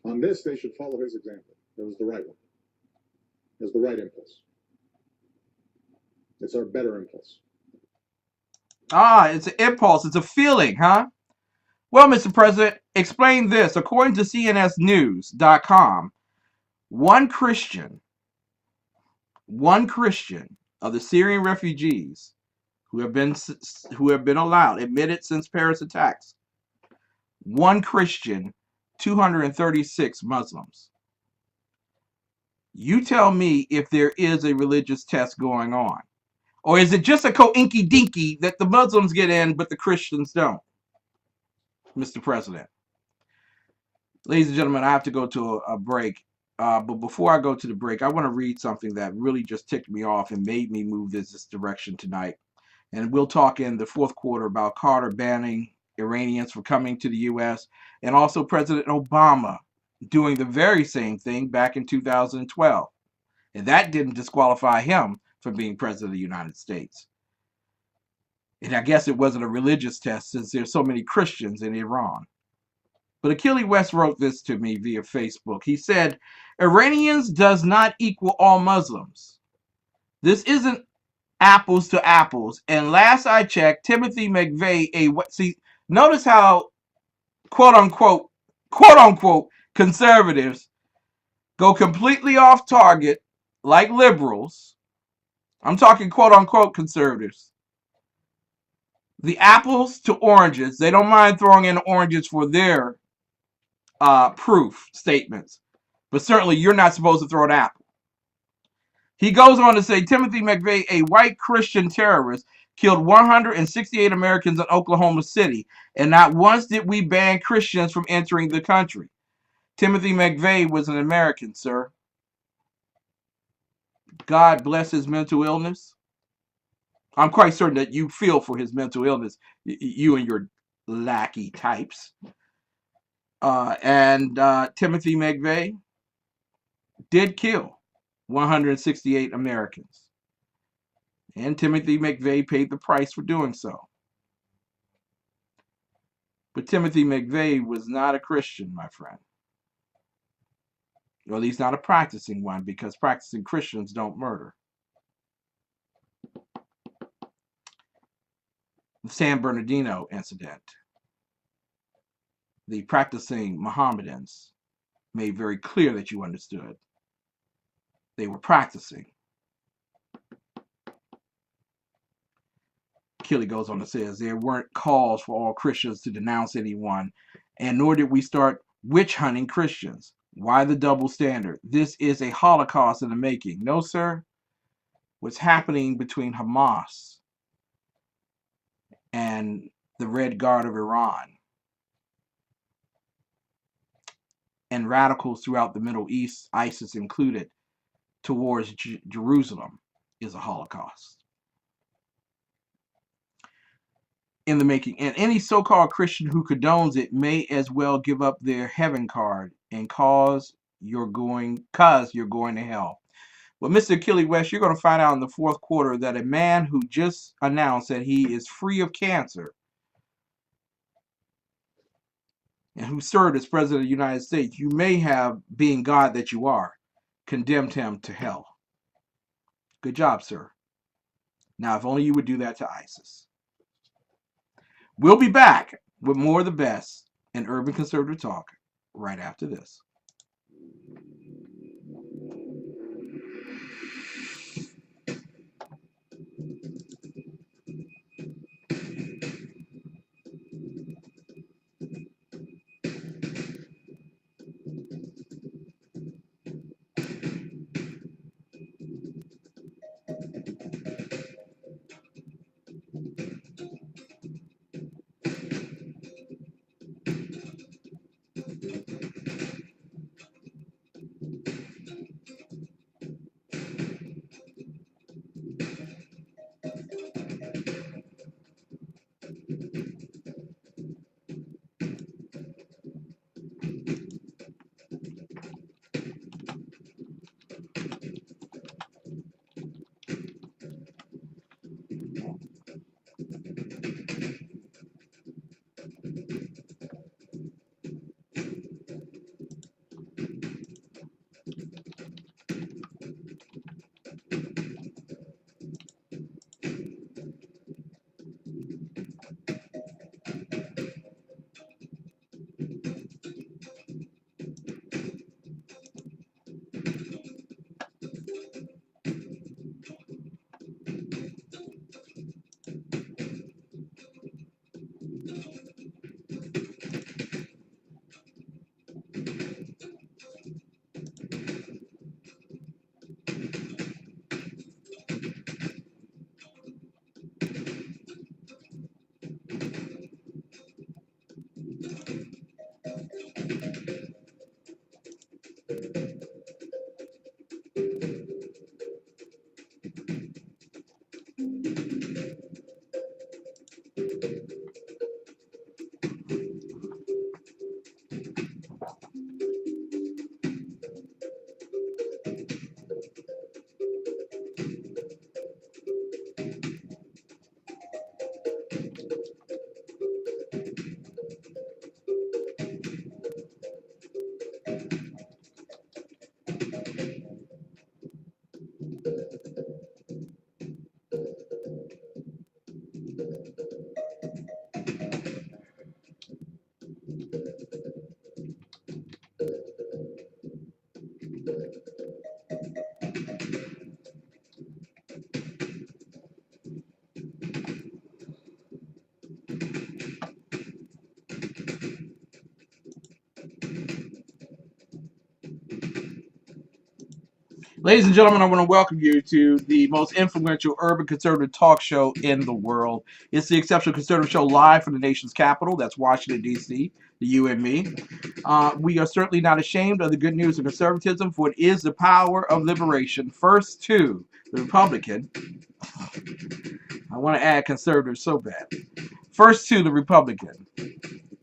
On this, they should follow his example. It was the right one. It was the right impulse. It's our better impulse. Ah, it's an impulse. It's a feeling, huh? Well, Mr. President, explain this. According to CNSnews.com, one Christian of the Syrian refugees who have been allowed, admitted since Paris attacks, one Christian, 236 Muslims. You tell me if there is a religious test going on. Or is it just a co-inky-dinky that the Muslims get in but the Christians don't, Mr. President? Ladies and gentlemen, I have to go to a break. But before I go to the break, I want to read something that really just ticked me off and made me move this direction tonight. And we'll talk in the fourth quarter about Carter banning Iranians from coming to the U.S. and also President Obama doing the very same thing back in 2012. And that didn't disqualify him from being president of the United States. And I guess it wasn't a religious test since there's so many Christians in Iran. But Achille West wrote this to me via Facebook. He said, Iranians does not equal all Muslims. This isn't apples to apples. And last I checked, Timothy McVeigh, notice how quote unquote conservatives go completely off target like liberals. I'm talking quote unquote conservatives. The apples to oranges, they don't mind throwing in oranges for their proof statements, but certainly you're not supposed to throw an apple. He goes on to say, Timothy McVeigh, a white Christian terrorist, killed 168 Americans in Oklahoma City, and not once did we ban Christians from entering the country. Timothy McVeigh was an American, sir. God bless his mental illness. I'm quite certain that you feel for his mental illness, you and your lackey types. Timothy McVeigh did kill 168 Americans. And Timothy McVeigh paid the price for doing so. But Timothy McVeigh was not a Christian, my friend. Or at least not a practicing one, because practicing Christians don't murder. The San Bernardino incident, the practicing Mohammedans made very clear that you understood. they were practicing. Kelly goes on to say, there weren't calls for all Christians to denounce anyone, and nor did we start witch hunting Christians. Why the double standard? This is a Holocaust in the making. No, sir. What's happening between Hamas and the Red Guard of Iran and radicals throughout the Middle East, ISIS included, towards Jerusalem is a Holocaust in the making. And any so-called Christian who condones it may as well give up their heaven card and cause you're going to hell. Well, Mr. Achille West, you're going to find out in the fourth quarter that a man who just announced that he is free of cancer and who served as president of the United States, you may have, being God that you are, condemned him to hell. Good job, sir. Now, if only you would do that to ISIS. We'll be back with more of the best in Urban Conservative Talk right after this. Ladies and gentlemen, I want to welcome you to the most influential urban conservative talk show in the world. It's the Exceptional Conservative Show live from the nation's capital. That's Washington, D.C., the you and me. We are certainly not ashamed of the good news of conservatism, for it is the power of liberation. First to the Republican. I want to add conservative so bad. First to the Republican,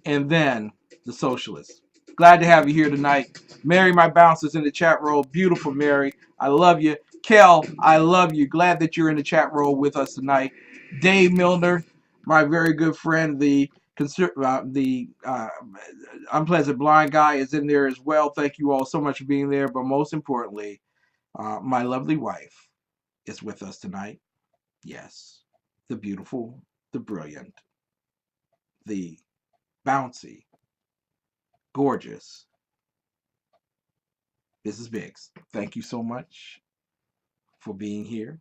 and then the socialist. Glad to have you here tonight. Mary, my bouncer's in the chat roll. Beautiful, Mary. I love you. Kel, I love you. Glad that you're in the chat roll with us tonight. Dave Milner, my very good friend, the unpleasant blind guy is in there as well. Thank you all so much for being there. But most importantly, my lovely wife is with us tonight. Yes, the beautiful, the brilliant, the bouncy, gorgeous Mrs. Biggs. Thank you so much. for being here.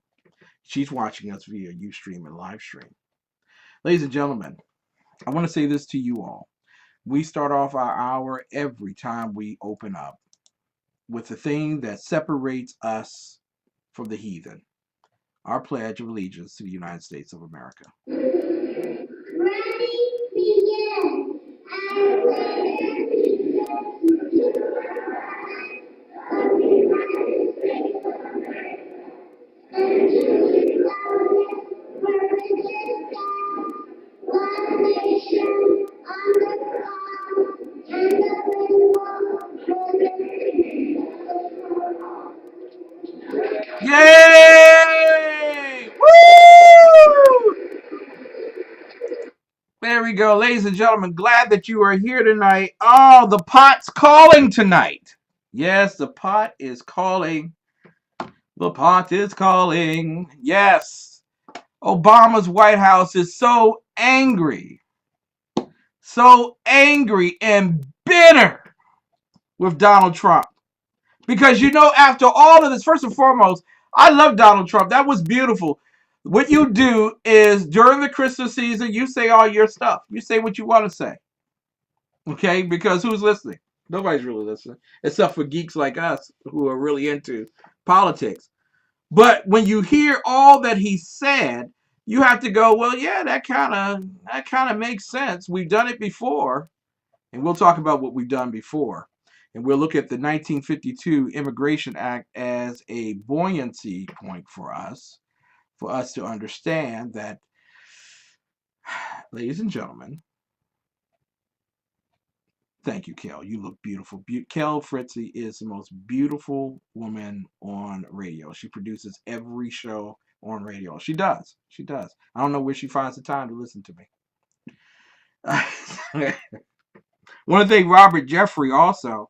She's watching us via USTREAM and live stream. Ladies and gentlemen, I want to say this to you all. We start off our hour every time we open up with the thing that separates us from the heathen, our pledge of allegiance to the United States of America. Ready, begin. I pledge one nation under God, Yay! Woo! There we go, ladies and gentlemen. Glad that you are here tonight. Oh, the pot's calling tonight. Yes, the pot is calling. The pot is calling. Yes. Obama's White House is so angry and bitter with Donald Trump. Because after all of this, first and foremost, I love Donald Trump. That was beautiful. What you do is during the Christmas season, you say all your stuff. You say what you want to say. Okay? Because who's listening? Nobody's really listening, except for geeks like us who are really into politics. But when you hear all that he said, you have to go, well, yeah, that kind of makes sense. We've done it before, and we'll talk about what we've done before. And we'll look at the 1952 Immigration Act as a buoyancy point for us to understand that, ladies and gentlemen, thank you, Kel. You look beautiful. Kel Fritzy is the most beautiful woman on radio. She produces every show on radio. She does. She does. I don't know where she finds the time to listen to me. Want to thank Robert Jeffrey also.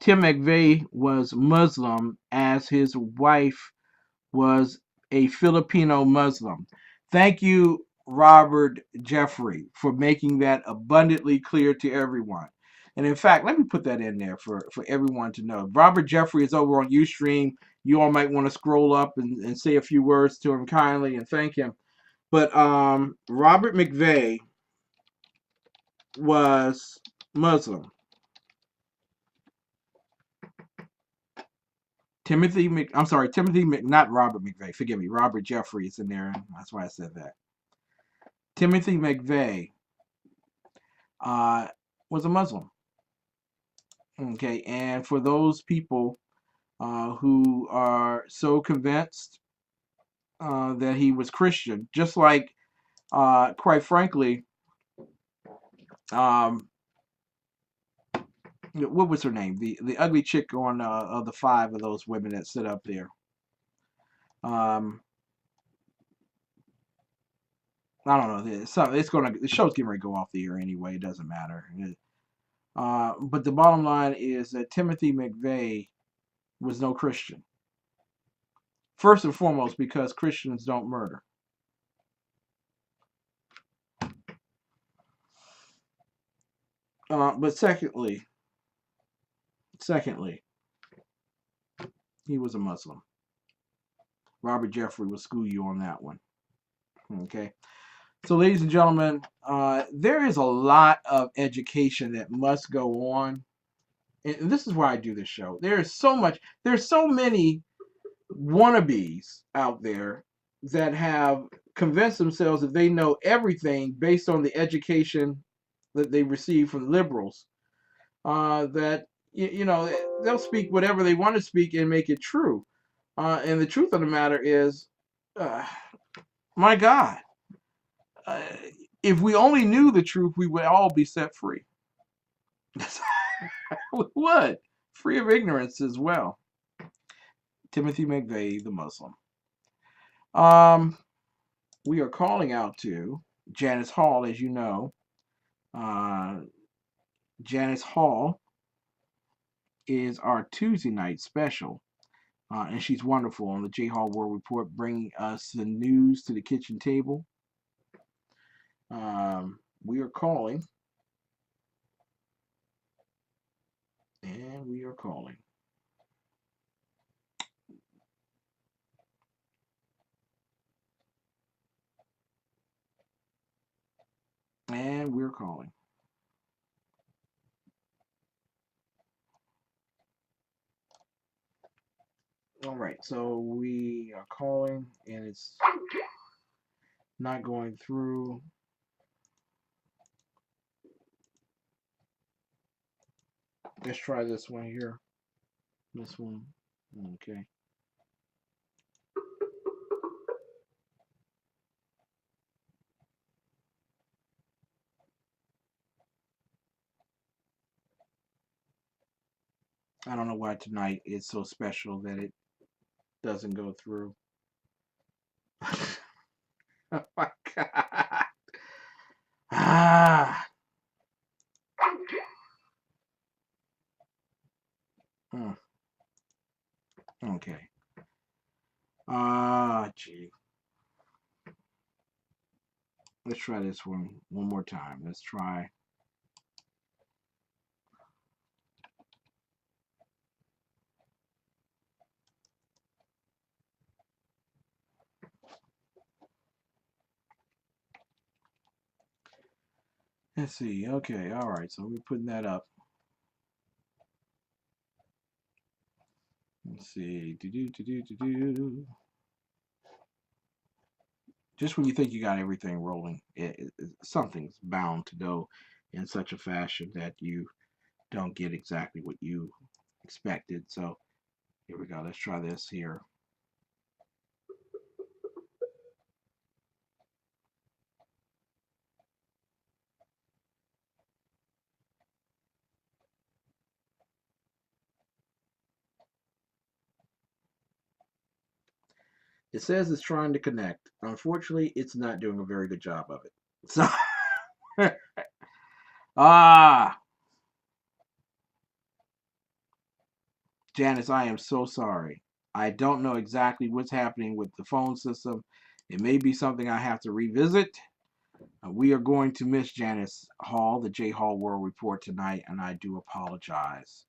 Tim McVeigh was Muslim, as his wife was a Filipino Muslim. Thank you, Robert Jeffrey, for making that abundantly clear to everyone. And in fact, let me put that in there for everyone to know. Robert Jeffrey is over on Ustream. You all might want to scroll up and say a few words to him kindly and thank him. But Robert McVeigh was Muslim. Not Robert McVeigh. Forgive me. Robert Jeffrey is in there. That's why I said that. Timothy McVeigh was a Muslim. Okay, and for those people who are so convinced that he was Christian, just like, quite frankly, what was her name? The ugly chick on of the five of those women that sit up there. I don't know. The show's getting ready to go off the air anyway. It doesn't matter. But the bottom line is that Timothy McVeigh was no Christian. First and foremost, because Christians don't murder. But secondly, he was a Muslim. Robert Jeffrey will school you on that one. Okay. So, ladies and gentlemen, there is a lot of education that must go on. And this is why I do this show. There's so many wannabes out there that have convinced themselves that they know everything based on the education that they receive from liberals. That they'll speak whatever they want to speak and make it true. And the truth of the matter is, my God, if we only knew the truth, we would all be set free. We would, free of ignorance as well. Timothy McVeigh, the Muslim. We are calling out to Janice Hall, as you know. Janice Hall is our Tuesday night special, and she's wonderful on the J Hall World Report, bringing us the news to the kitchen table. We are calling, and we are calling. You're calling. All right, so we are calling and it's not going through. Let's try this one here. This one. Okay. I don't know why tonight is so special that it doesn't go through. Oh my God. Ah. Hmm. Okay. Gee. Let's try this one more time. Let's try. Let's see. Okay. All right. So we're putting that up. Let's see. Just when you think you got everything rolling, something's bound to go in such a fashion that you don't get exactly what you expected. So here we go. Let's try this here. It says it's trying to connect. Unfortunately, it's not doing a very good job of it. So, Janice, I am so sorry. I don't know exactly what's happening with the phone system. It may be something I have to revisit. We are going to miss Janice Hall, the J Hall World Report tonight, and I do apologize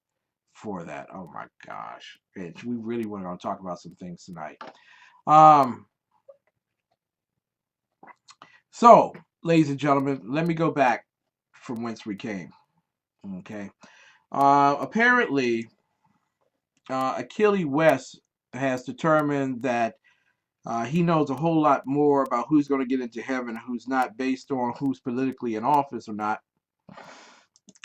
for that. Oh my gosh. Bitch, we really want to talk about some things tonight. So, ladies and gentlemen, let me go back from whence we came. Okay. Apparently, Achilles West has determined that he knows a whole lot more about who's going to get into heaven and who's not, based on who's politically in office or not.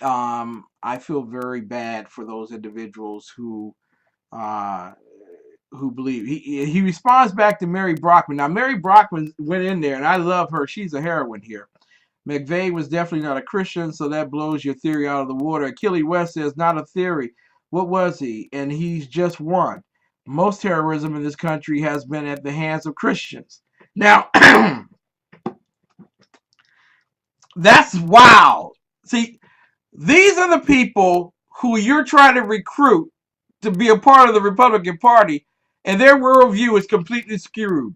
I feel very bad for those individuals who believe. He responds back to Mary Brockman. Now, Mary Brockman went in there, and I love her. She's a heroine here. McVeigh was definitely not a Christian, so that blows your theory out of the water. Achilles West says, not a theory. What was he? And he's just one. Most terrorism in this country has been at the hands of Christians. Now, that's wild. See, these are the people who you're trying to recruit to be a part of the Republican Party, and their worldview is completely skewed.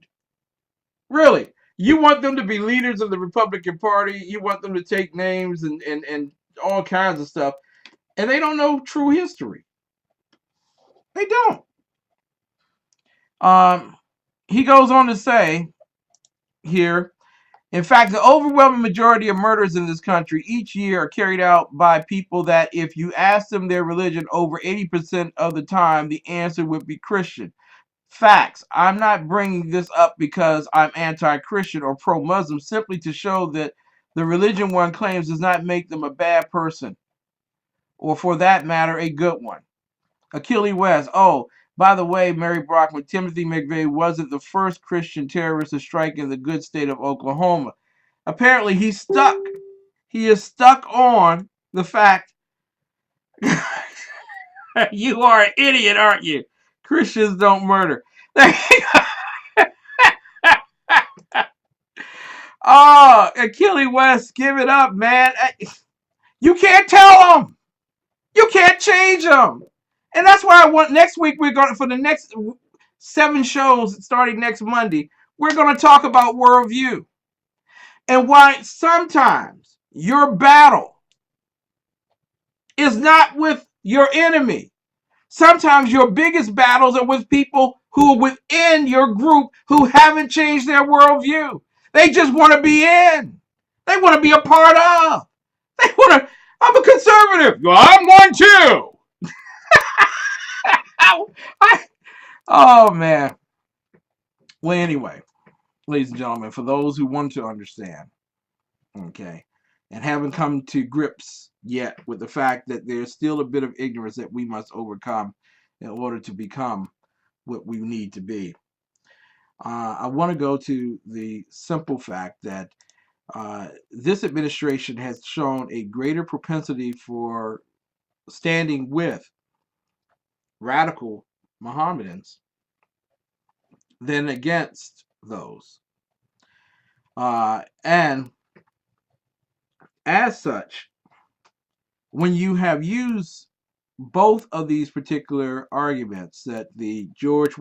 Really. You want them to be leaders of the Republican Party. You want them to take names and all kinds of stuff. And they don't know true history. They don't. He goes on to say here, in fact, the overwhelming majority of murders in this country each year are carried out by people that if you ask them their religion, over 80% of the time, the answer would be Christian. Facts. I'm not bringing this up because I'm anti-Christian or pro-Muslim, simply to show that the religion one claims does not make them a bad person, or for that matter, a good one. Achilles West. Oh, by the way, Mary Brockman, Timothy McVeigh wasn't the first Christian terrorist to strike in the good state of Oklahoma. Apparently, he's stuck. He is stuck on the fact you are an idiot, aren't you? Christians don't murder. Oh, Achilles West, give it up, man. You can't tell them. You can't change them. And that's why I want next week, we're going to, for the next 7 shows starting next Monday, we're going to talk about worldview and why sometimes your battle is not with your enemy. Sometimes your biggest battles are with people who are within your group who haven't changed their worldview. They just want to be in. They want to be a part of. They want to. I'm a conservative. Well, I'm one too. Oh man. Well, anyway, ladies and gentlemen, for those who want to understand, okay, and haven't come to grips yet with the fact that there's still a bit of ignorance that we must overcome in order to become what we need to be. I want to go to the simple fact that this administration has shown a greater propensity for standing with radical Mohammedans than against those. And as such, when you have used both of these particular arguments that the George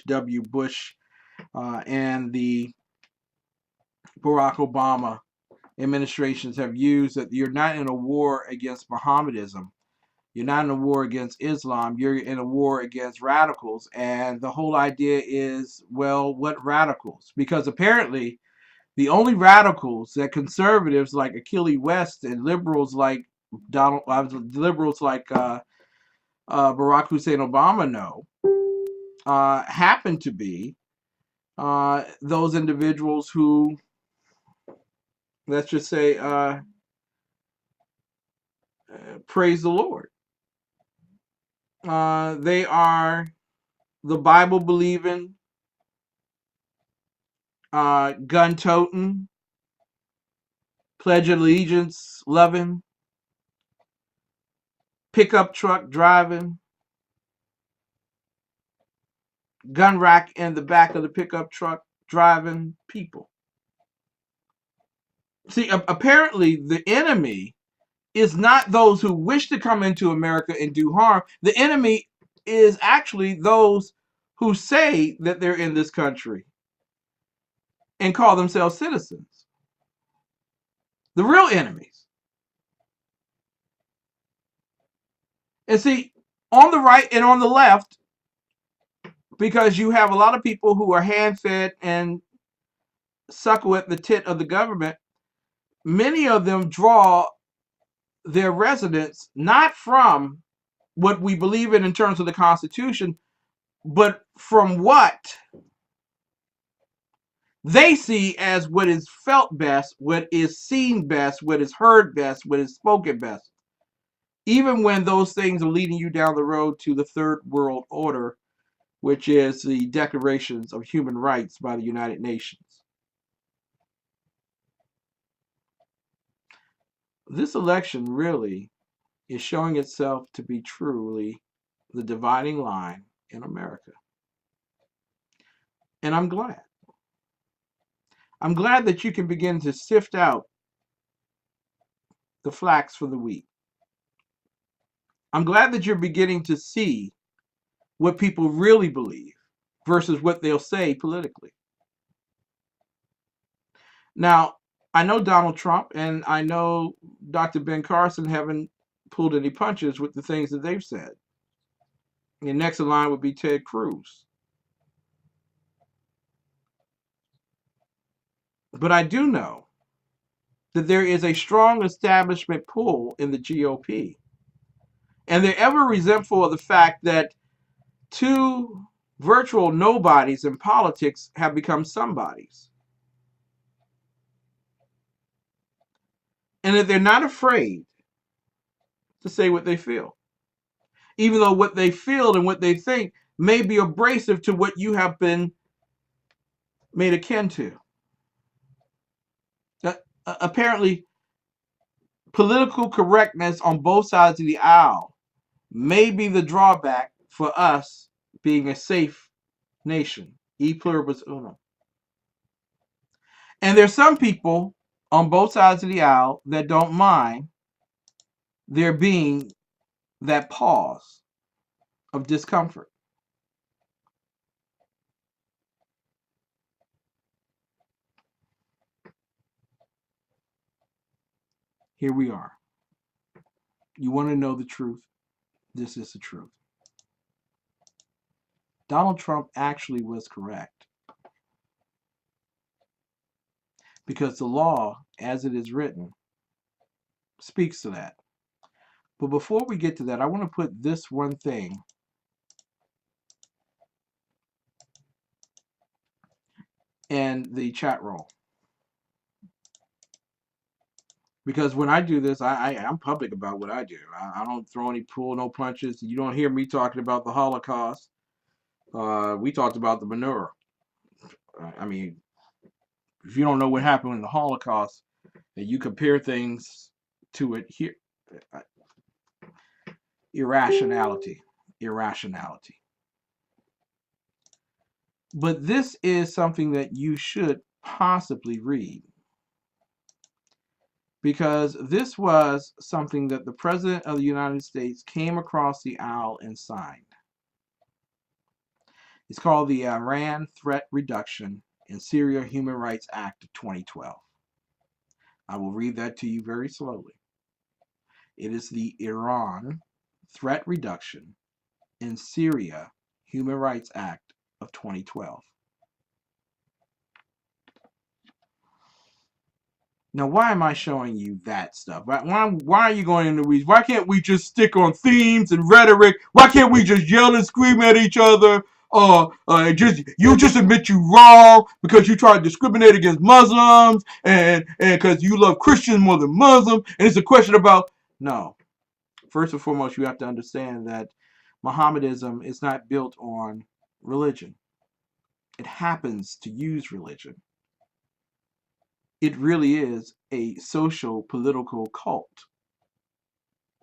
W. Bush and the Barack Obama administrations have used, that you're not in a war against Mohammedism, you're not in a war against Islam, you're in a war against radicals. And the whole idea is, well, what radicals? Because apparently the only radicals that conservatives like Achilles West and liberals like Barack Hussein Obama know happen to be those individuals who, let's just say, praise the Lord. They are the Bible believing, gun toting, Pledge of Allegiance loving, pickup truck driving, gun rack in the back of the pickup truck driving people. See, apparently the enemy is not those who wish to come into America and do harm. The enemy is actually those who say that they're in this country and call themselves citizens. The real enemies. And see, on the right and on the left, because you have a lot of people who are hand-fed and suckle at the tit of the government, many of them draw their resonance not from what we believe in terms of the Constitution, but from what they see as what is felt best, what is seen best, what is heard best, what is spoken best. Even when those things are leading you down the road to the third world order, which is the Declarations of Human Rights by the United Nations. This election really is showing itself to be truly the dividing line in America. And I'm glad. I'm glad that you can begin to sift out the flax from the wheat. I'm glad that you're beginning to see what people really believe versus what they'll say politically. Now, I know Donald Trump and I know Dr. Ben Carson haven't pulled any punches with the things that they've said. The next in line would be Ted Cruz. But I do know that there is a strong establishment pull in the GOP. And they're ever resentful of the fact that two virtual nobodies in politics have become somebodies. And that they're not afraid to say what they feel. Even though what they feel and what they think may be abrasive to what you have been made akin to. Apparently, political correctness on both sides of the aisle may be the drawback for us being a safe nation. E pluribus unum. And there's some people on both sides of the aisle that don't mind there being that pause of discomfort. Here we are. You want to know the truth? This is the truth. Donald Trump actually was correct. because the law, as it is written, speaks to that. But before we get to that, I want to put this one thing in the chat roll. Because when I do this, I'm public about what I do. I don't pull no punches. You don't hear me talking about the Holocaust. We talked about the manure. I mean, if you don't know what happened in the Holocaust, and you compare things to it here, irrationality. But this is something that you should possibly read, because this was something that the President of the United States came across the aisle and signed. It's called the Iran Threat Reduction in Syria Human Rights Act of 2012. I will read that to you very slowly. It is the Iran Threat Reduction in Syria Human Rights Act of 2012. Now, why am I showing you that stuff? Why are you going into weeds? Why can't we just stick on themes and rhetoric? Why can't we just yell and scream at each other? You just admit you wrong because you try to discriminate against Muslims and because you love Christians more than Muslims. And it's a question about, no. First and foremost, you have to understand that Mohammedanism is not built on religion. It happens to use religion. It really is a social political cult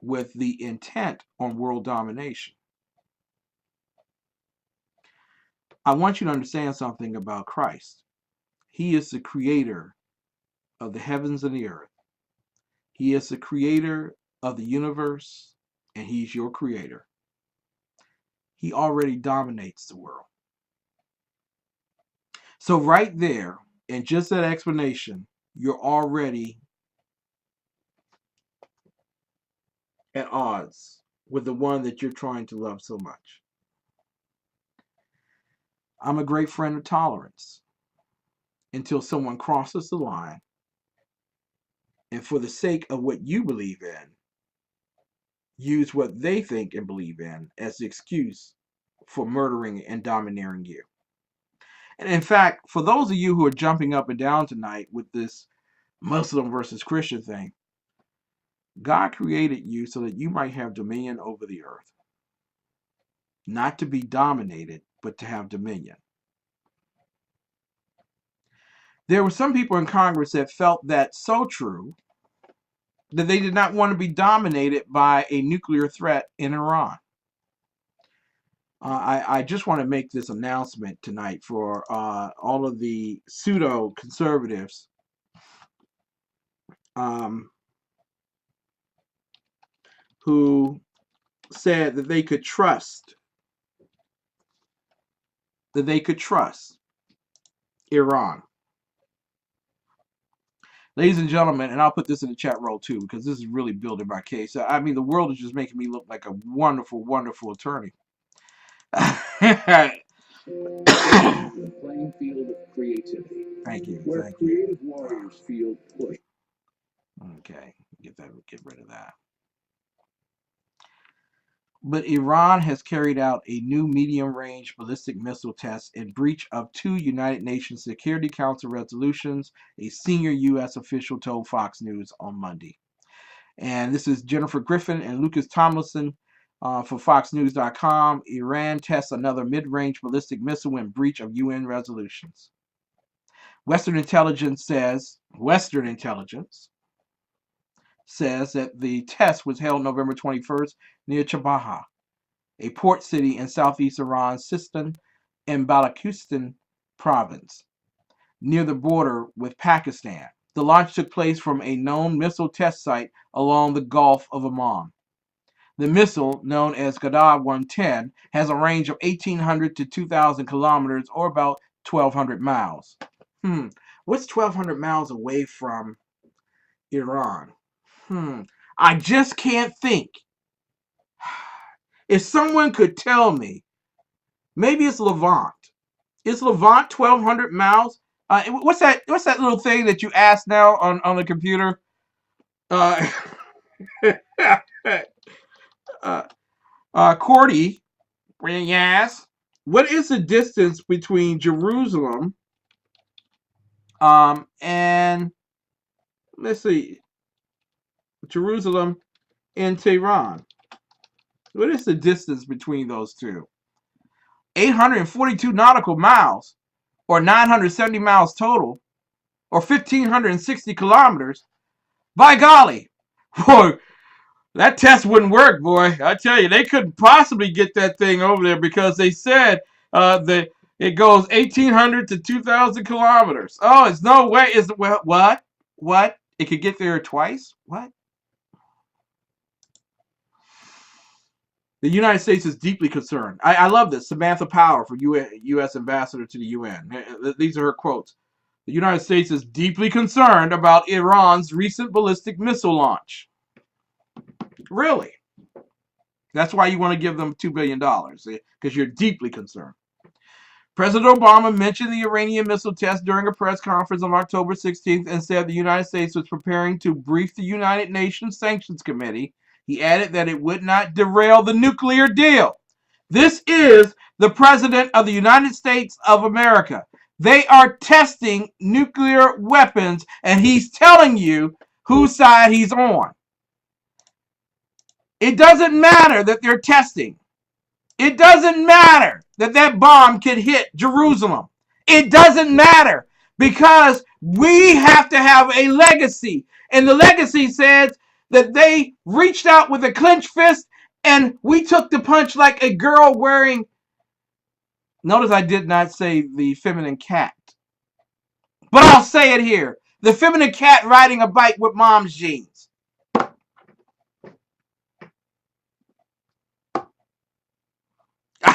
with the intent on world domination. I want you to understand something about Christ. He is the creator of the heavens and the earth. He is the creator of the universe, and he's your creator. He already dominates the world. So right there, in just that explanation, you're already at odds with the one that you're trying to love so much. I'm a great friend of tolerance until someone crosses the line, and for the sake of what you believe in, use what they think and believe in as the excuse for murdering and domineering you. And in fact, for those of you who are jumping up and down tonight with this Muslim versus Christian thing, God created you so that you might have dominion over the earth. Not to be dominated, but to have dominion. There were some people in Congress that felt that so true that they did not want to be dominated by a nuclear threat in Iran. I just want to make this announcement tonight for all of the pseudo-conservatives who said that they could trust Iran. Ladies and gentlemen, and I'll put this in the chat roll too, because this is really building my case. I mean, the world is just making me look like a wonderful, wonderful attorney. Playing field of creativity. Thank you. Where creative warriors feel pushed. Okay, get rid of that. But Iran has carried out a new medium-range ballistic missile test in breach of 2 United Nations Security Council resolutions, a senior U.S. official told Fox News on Monday. And this is Jennifer Griffin and Lucas Tomlinson for FoxNews.com. Iran tests another mid-range ballistic missile in breach of UN resolutions. Western intelligence says that the test was held November 21st near Chabaha, a port city in southeast Iran's Sistan and Balochistan province, near the border with Pakistan. The launch took place from a known missile test site along the Gulf of Oman. The missile, known as Ghadar 110, has a range of 1,800 to 2,000 kilometers, or about 1,200 miles. What's 1,200 miles away from Iran? I just can't think. If someone could tell me, maybe it's Levant. Is Levant 1,200 miles? What's that little thing that you ask now on the computer? Cordy, yes. What is the distance between Jerusalem and, let's see, Jerusalem and Tehran? What is the distance between those two? 842 nautical miles, or 970 miles total, or 1,560 kilometers. By golly, boy, that test wouldn't work, boy. I tell you, they couldn't possibly get that thing over there because they said that it goes 1,800 to 2,000 kilometers. Oh, it's no way. What? What? It could get there twice? What? The United States is deeply concerned. I love this. Samantha Power, for U.S. Ambassador to the UN. These are her quotes. The United States is deeply concerned about Iran's recent ballistic missile launch. Really? That's why you want to give them $2 billion, because you're deeply concerned. President Obama mentioned the Iranian missile test during a press conference on October 16th and said the United States was preparing to brief the United Nations Sanctions Committee. He added that it would not derail the nuclear deal. This is the President of the United States of America. They are testing nuclear weapons, and he's telling you whose side he's on. It doesn't matter that they're testing. It doesn't matter that that bomb could hit Jerusalem. It doesn't matter, because we have to have a legacy. And the legacy says that they reached out with a clenched fist and we took the punch like a girl wearing, notice I did not say the feminine cat, but I'll say it here. The feminine cat riding a bike with mom's jeans.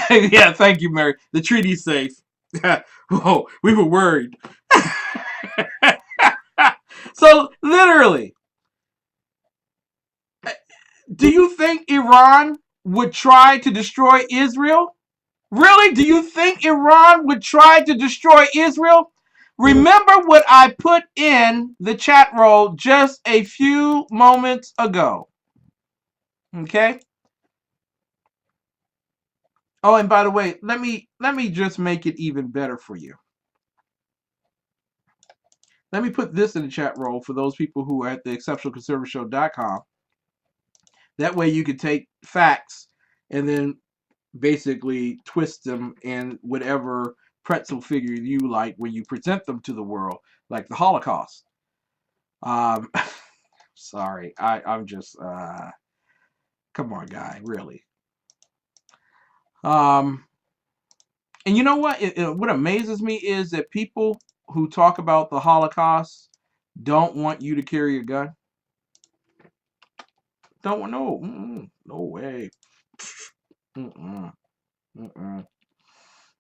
Yeah, thank you, Mary. The treaty's safe. Whoa, we were worried. So, literally, do you think Iran would try to destroy Israel? Really? Do you think Iran would try to destroy Israel? Remember what I put in the chat roll just a few moments ago. Okay? Oh, and by the way, let me just make it even better for you. Let me put this in the chat roll for those people who are at the exceptionalconservatorshow.com. That way you can take facts and then basically twist them in whatever pretzel figure you like when you present them to the world, like the Holocaust. Sorry, I'm just come on, guy, really. And you know what? What amazes me is that people who talk about the Holocaust don't want you to carry a gun. Don't want no way.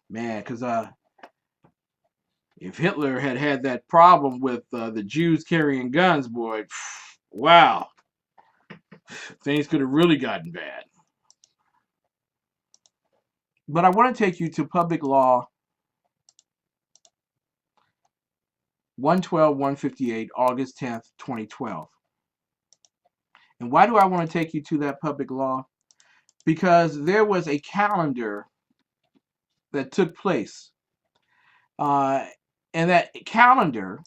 Man, because if Hitler had that problem with the Jews carrying guns, boy, wow, things could have really gotten bad. But I want to take you to Public Law 112-158, August 10th, 2012. And why do I want to take you to that public law? Because there was a calendar that took place. And that calendar,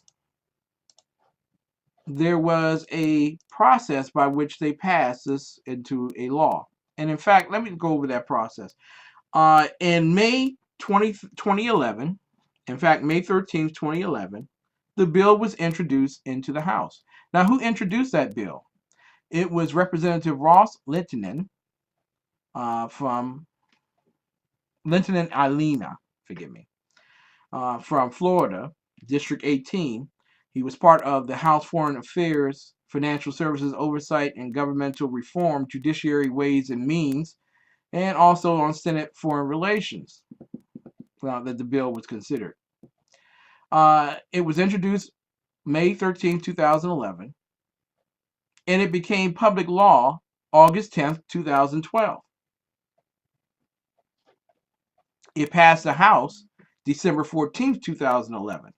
there was a process by which they passed this into a law. And in fact, let me go over that process. In May 2011, in fact, May 13th, 2011, the bill was introduced into the House. Now, who introduced that bill? It was Representative Ross Linton from Linton Alina, forgive me, from Florida, District 18. He was part of the House Foreign Affairs, Financial Services Oversight and Governmental Reform, Judiciary Ways and Means, and also on Senate Foreign Relations that the bill was considered. It was introduced May 13, 2011, and it became public law August 10th, 2012. It passed the House December 14th, 2011.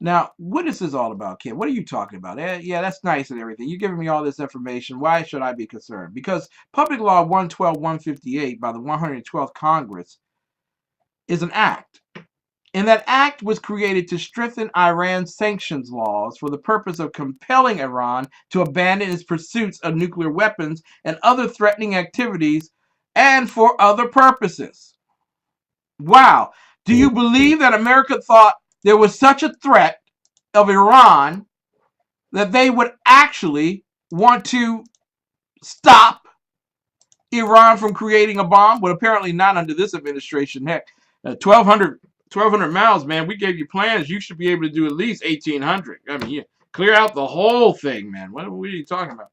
Now, what is this all about, Ken? What are you talking about? Yeah, that's nice and everything. You're giving me all this information. Why should I be concerned? Because Public Law 112-158 by the 112th Congress is an act. And that act was created to strengthen Iran's sanctions laws for the purpose of compelling Iran to abandon its pursuits of nuclear weapons and other threatening activities, and for other purposes. Wow. Do you believe that America thought there was such a threat of Iran that they would actually want to stop Iran from creating a bomb? Well, apparently not under this administration. Heck, 1,200 miles, man. We gave you plans. You should be able to do at least 1,800. I mean, yeah, clear out the whole thing, man. What are you talking about?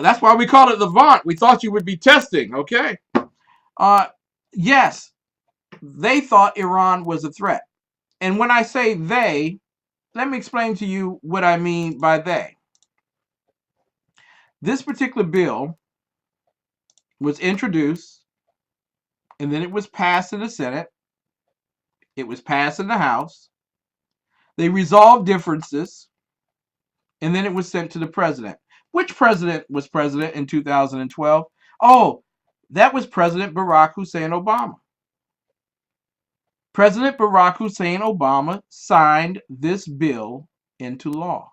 That's why we call it the Levant. We thought you would be testing, okay? Yes, they thought Iran was a threat. And when I say they, let me explain to you what I mean by they. This particular bill was introduced, and then it was passed in the Senate. It was passed in the House. They resolved differences, and then it was sent to the president. Which president was president in 2012? Oh, that was President Barack Hussein Obama. President Barack Hussein Obama signed this bill into law.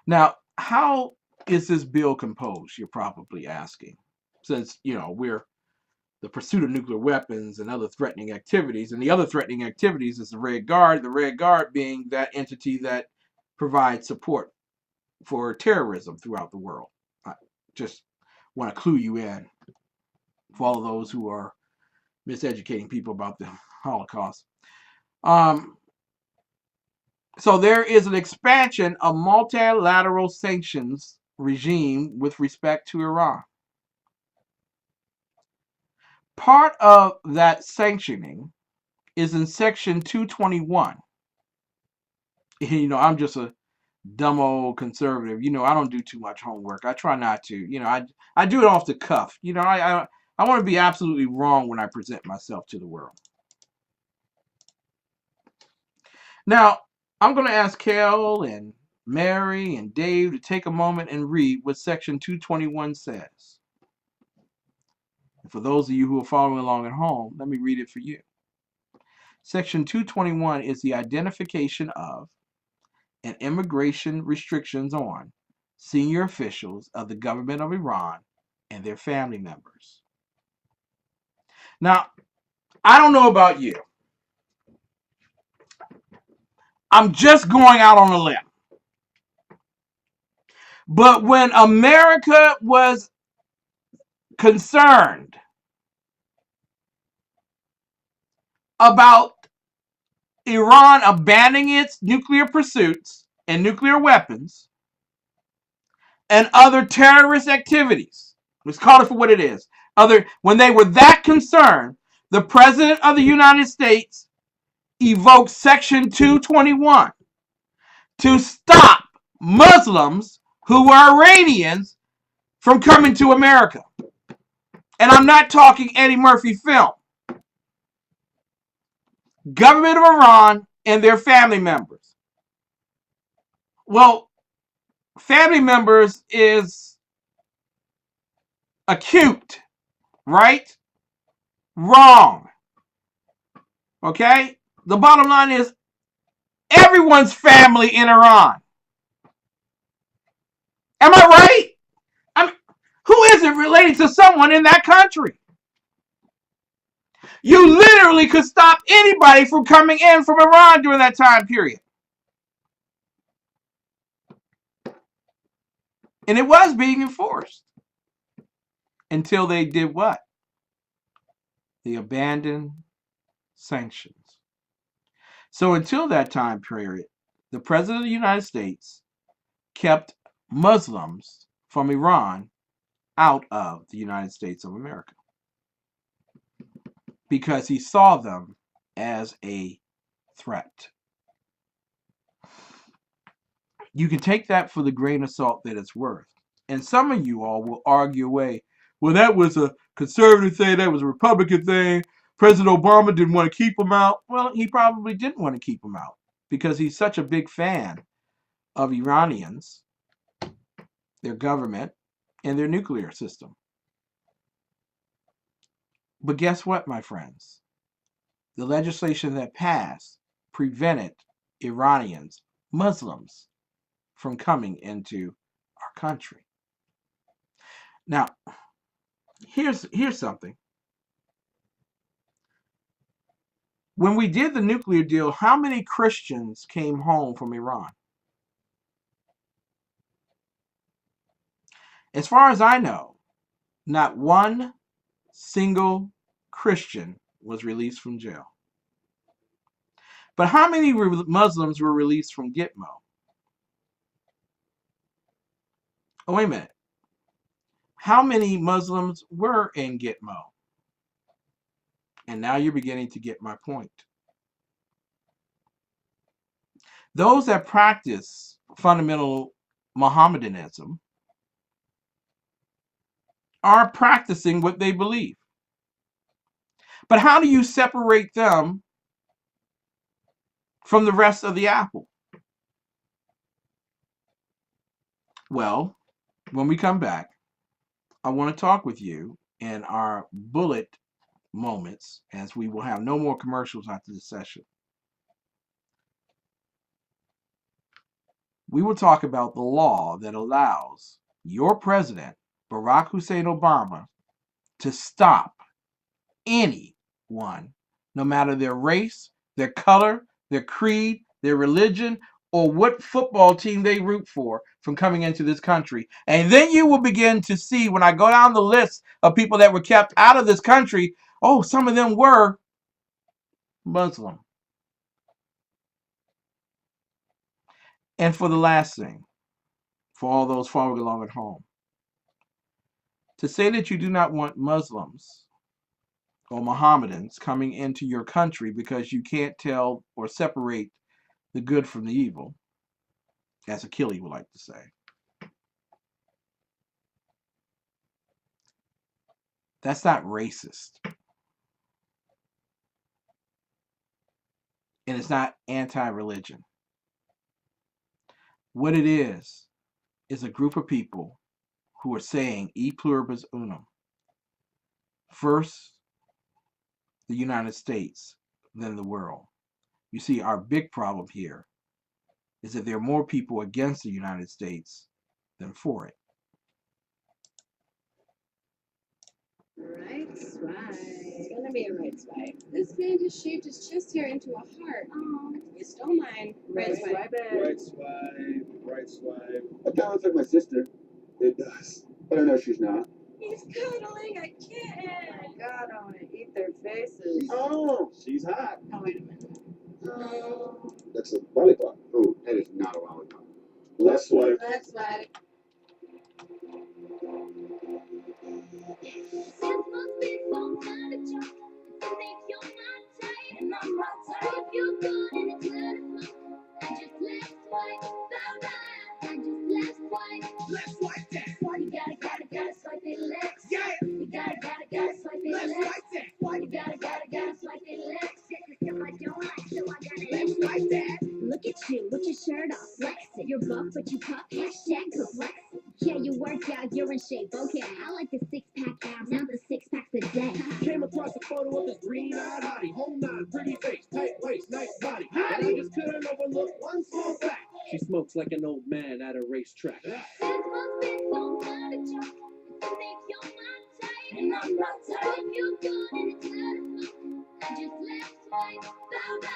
Now, how is this bill composed, you're probably asking? Since, we're the pursuit of nuclear weapons and other threatening activities, and the other threatening activities is the Red Guard being that entity that provides support for terrorism throughout the world. I just want to clue you in for all of those who are miseducating people about the Holocaust. So there is an expansion of multilateral sanctions regime with respect to Iran. Part of that sanctioning is in Section 221. I'm just a dumb old conservative. I don't do too much homework. I try not to. I do it off the cuff. I want to be absolutely wrong when I present myself to the world. Now, I'm going to ask Kel and Mary and Dave to take a moment and read what Section 221 says. And for those of you who are following along at home, let me read it for you. Section 221 is the identification of and immigration restrictions on senior officials of the government of Iran and their family members. Now, I don't know about you. I'm just going out on a limb. But when America was concerned about Iran abandoning its nuclear pursuits and nuclear weapons and other terrorist activities, let's call it for what it is. When they were that concerned, the President of the United States evoked Section 221 to stop Muslims who were Iranians from coming to America. And I'm not talking Eddie Murphy film. Government of Iran and their family members. Well, family members is acute, right? Wrong. Okay? The bottom line is everyone's family in Iran. Am I right? Who isn't related to someone in that country? You literally could stop anybody from coming in from Iran during that time period. And it was being enforced. Until they did what? They abandoned sanctions. So until that time period, the President of the United States kept Muslims from Iran out of the United States of America because he saw them as a threat. You can take that for the grain of salt that it's worth. And some of you all will argue away, well, that was a conservative thing, that was a Republican thing. President Obama didn't want to keep them out. Well, he probably didn't want to keep them out. because he's such a big fan of Iranians, their government, and their nuclear system. But guess what, my friends? The legislation that passed prevented Iranians, Muslims, from coming into our country. Now, here's something. When we did the nuclear deal, how many Christians came home from Iran? As far as I know, not one single Christian was released from jail. But how many Muslims were released from Gitmo? Oh, wait a minute. How many Muslims were in Gitmo? And now you're beginning to get my point. Those that practice fundamental Mohammedanism are practicing what they believe. But how do you separate them from the rest of the apple? Well, when we come back, I want to talk with you in our bullet moments, as we will have no more commercials after this session. We will talk about the law that allows your president, Barack Hussein Obama, to stop anyone, no matter their race, their color, their creed, their religion, or what football team they root for, from coming into this country. And then you will begin to see, when I go down the list of people that were kept out of this country, oh, some of them were Muslim. And for the last thing, for all those following along at home, to say that you do not want Muslims or Mohammedans coming into your country because you can't tell or separate the good from the evil, as Achilles would like to say, that's not racist. And it's not anti-religion. What it is a group of people who are saying e pluribus unum. First, the United States, then the world. You see, our big problem here is that there are more people against the United States than for it. Right swipe. It's gonna be a right swipe. This man just shaved his chest hair into a heart. Oh, you stole mine. Right swipe. Right swipe, right swipe. That kind of looks like my sister. It does. But I know she's not. He's cuddling a kitten. Oh my God, I want to eat their faces. Oh, she's hot. Oh, wait a minute. Oh. That's a lollipop. Oh, that is not a lollipop. Left swipe. Left swipe. This must be some kind of joke. To make your mind tight and I'm not tight. If you're good and it's let it flow. I just left swipe. Found out. I just left swipe. Left swipe that. You gotta swipe it left. Yeah. You gotta swipe it Left left. swipe that. You gotta swipe it left. System I don't like, so I gotta Left swipe that. look at you with your shirt off, flexing. You're buff, but you puff, hashtag complex. Yeah, you work out, you're in shape, okay. I like the six-pack abs, not the six-packs a day. Came across a photo of this green-eyed hottie. Whole nine, pretty face, tight waist, nice body. But I just couldn't overlook one small fact. She smokes like an old man at a racetrack. This must be some kind of joke. To make your mind tight, and I'm not tight. If you're good and it's let it flow. I just left swipe, found out.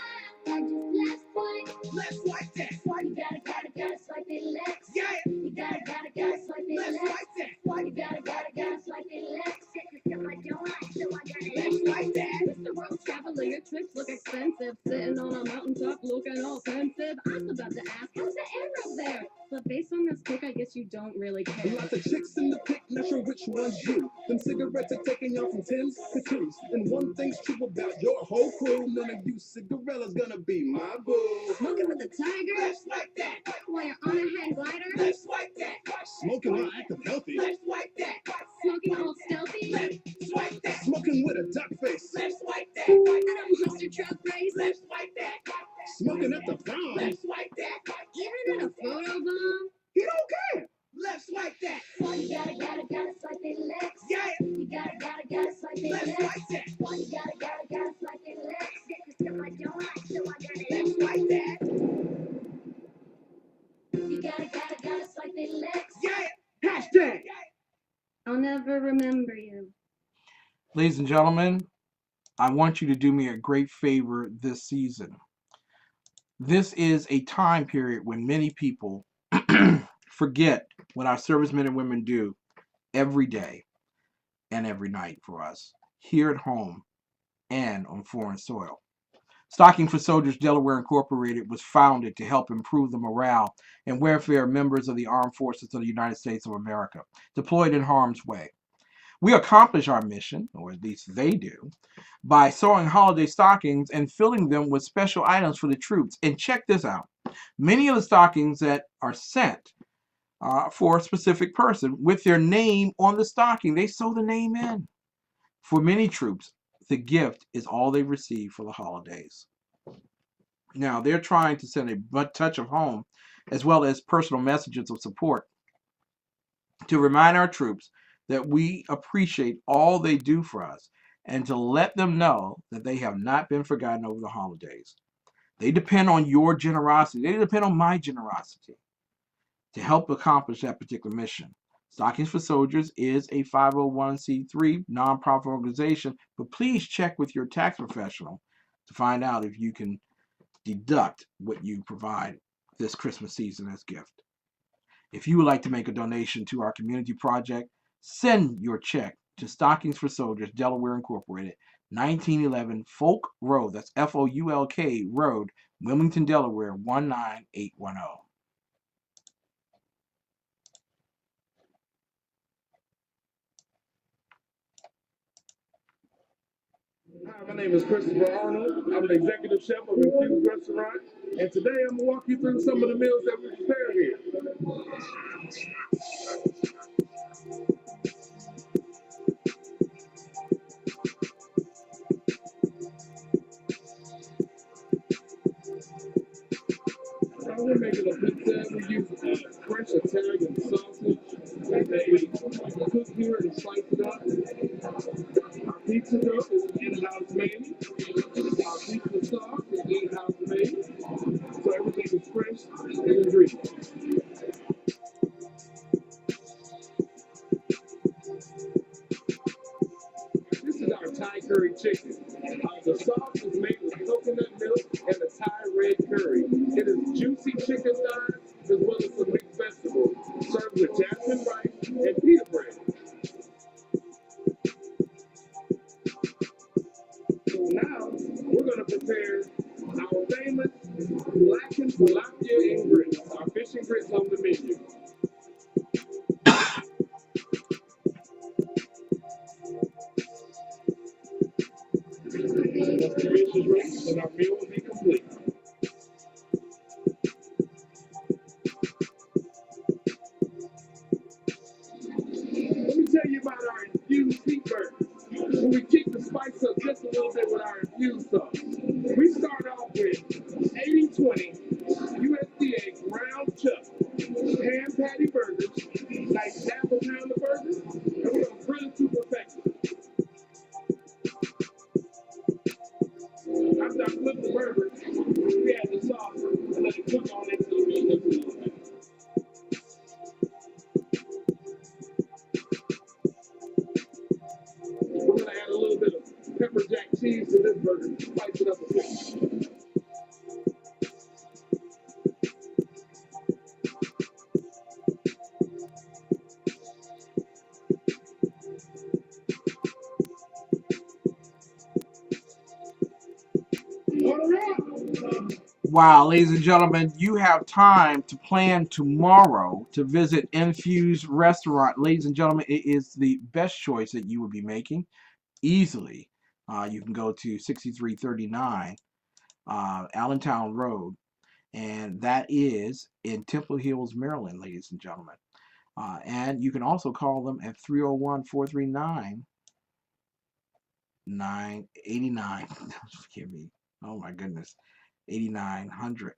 I just left swipe. Left swipe that. You gotta swipe it left. Yeah. You gotta swipe it Left left. swipe that. You gotta swipe it left. System I don't like, so I gotta Left swipe that. Mr. World Traveler, your trips look expensive. Sitting on a mountaintop looking all pensive. I was about to ask, how's the air up there? But based on this pic, I guess you don't really care. Lots of chicks in the pic, not sure which one's you. Them cigarettes are taking y'all from 10s to 2s. And one thing's true about your whole crew. None of you cigarella's gonna be my boo. Smoking with the tiger? Left swipe that. While you're on a hang glider? Left swipe that. Smoking while acting healthy. Left swipe that. Smoking all stealthy? Left swipe that. Smoking with a duck face. Left swipe that. At a monster truck race? Left swipe that. smoking at the prom. Let's swipe that. Even in a photo bomb? He don't care. Let's swipe that. You gotta swipe their legs. Yeah. You gotta swipe their Let's legs. swipe that. You gotta swipe their legs. This is stuff I don't like, so I gotta Let's swipe that. You gotta swipe their legs. Yeah. Hashtag. I'll never remember you. Ladies and gentlemen, I want you to do me a great favor this season. This is a time period when many people forget what our servicemen and women do every day and every night for us, here at home and on foreign soil. Stocking for Soldiers Delaware Incorporated was founded to help improve the morale and welfare of members of the armed forces of the United States of America deployed in harm's way. We accomplish our mission, or at least they do, by sewing holiday stockings and filling them with special items for the troops. And check this out. Many of the stockings that are sent for a specific person with their name on the stocking, they sew the name in. For many troops, the gift is all they receive for the holidays. Now, they're trying to send a touch of home as well as personal messages of support to remind our troops that we appreciate all they do for us and to let them know that they have not been forgotten over the holidays. They depend on your generosity. They depend on my generosity to help accomplish that particular mission. Stockings for Soldiers is a 501c3 nonprofit organization, but please check with your tax professional to find out if you can deduct what you provide this Christmas season as gift. If you would like to make a donation to our community project, send your check to Stockings for Soldiers, Delaware Incorporated, 1911 Folk Road, that's F-O-U-L-K Road, Wilmington, Delaware, 19810. Hi, my name is Christopher Arnold. I'm the executive chef of Infused Restaurant, and today I'm going to walk you through some of the meals that we prepare here. We're making a pizza. We use fresh Italian sausage that we cook here and slice it up. Our pizza dough is in-house made. Our pizza sauce is in-house made. So everything is fresh and ingredient. This is our Thai curry chicken. The sauce is made with coconut milk and a Thai red curry. It is juicy chicken thighs as well as some mixed vegetables, served with jasmine rice and pita bread. So now we're going to prepare our famous blackened tilapia and grits, our fish and grits on the menu. Once the fish is ready, then our meal will be complete. Let me tell you about our infused beef burgers. When we kick the spice up just a little bit with our infused sauce. We start off with 80-20 USDA ground chuck, ham patty burgers, nice half a pound of burgers, and we're going to grill it to perfection. After I flip the burger, we add the sauce and let it cook on into the meat just a little bit. We're going to add a little bit of pepper jack cheese to this burger to spice it up a bit. Wow, ladies and gentlemen, you have time to plan tomorrow to visit Infused Restaurant. Ladies and gentlemen, it is the best choice that you would be making easily. You can go to 6339 Allentown Road, and that is in Temple Hills, Maryland, ladies and gentlemen. And you can also call them at 301-439-989. Forgive me. Oh my goodness. 8900.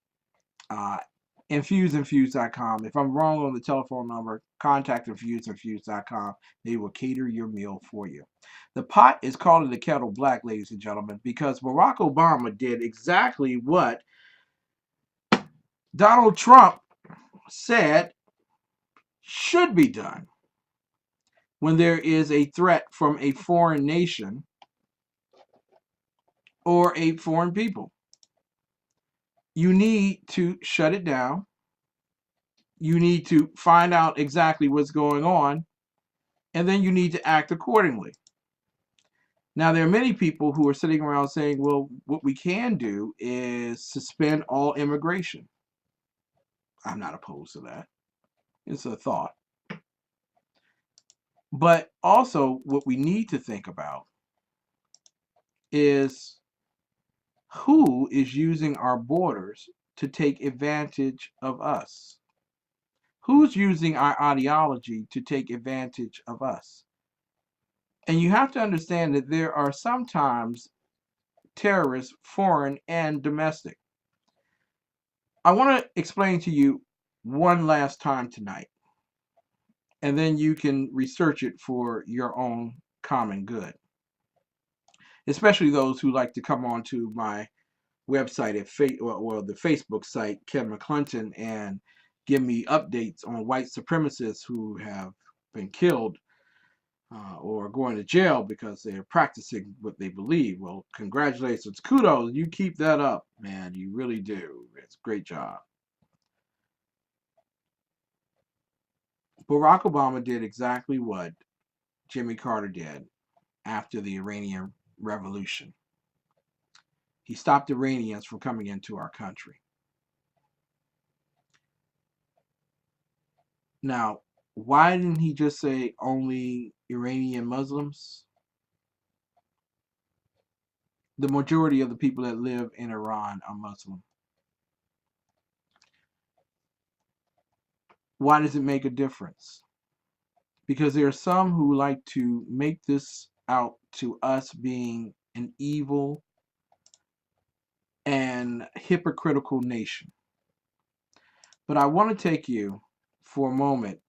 Infuse.com. If I'm wrong on the telephone number, contact infuse.com. They will cater your meal for you. The pot is calling the kettle black, ladies and gentlemen, because Barack Obama did exactly what Donald Trump said should be done when there is a threat from a foreign nation or a foreign people. You need to shut it down. You need to find out exactly what's going on, and then you need to act accordingly. Now, there are many people who are sitting around saying, well, what we can do is suspend all immigration. I'm not opposed to that. It's a thought. But also, what we need to think about is who is using our borders to take advantage of us? Who's using our ideology to take advantage of us? And you have to understand that there are sometimes terrorists, foreign and domestic. I want to explain to you one last time tonight, and then you can research it for your own common good, especially those who like to come onto my website at the Facebook site, Ken McClinton, and give me updates on white supremacists who have been killed or going to jail because they're practicing what they believe. Well, congratulations, kudos, you keep that up, man, you really do. It's a great job. Barack Obama did exactly what Jimmy Carter did after the Iranian Revolution. He stopped Iranians from coming into our country. Now, why didn't he just say only Iranian Muslims? The majority of the people that live in Iran are Muslim. Why does it make a difference? Because there are some who like to make this out to us being an evil and hypocritical nation. But I want to take you for a moment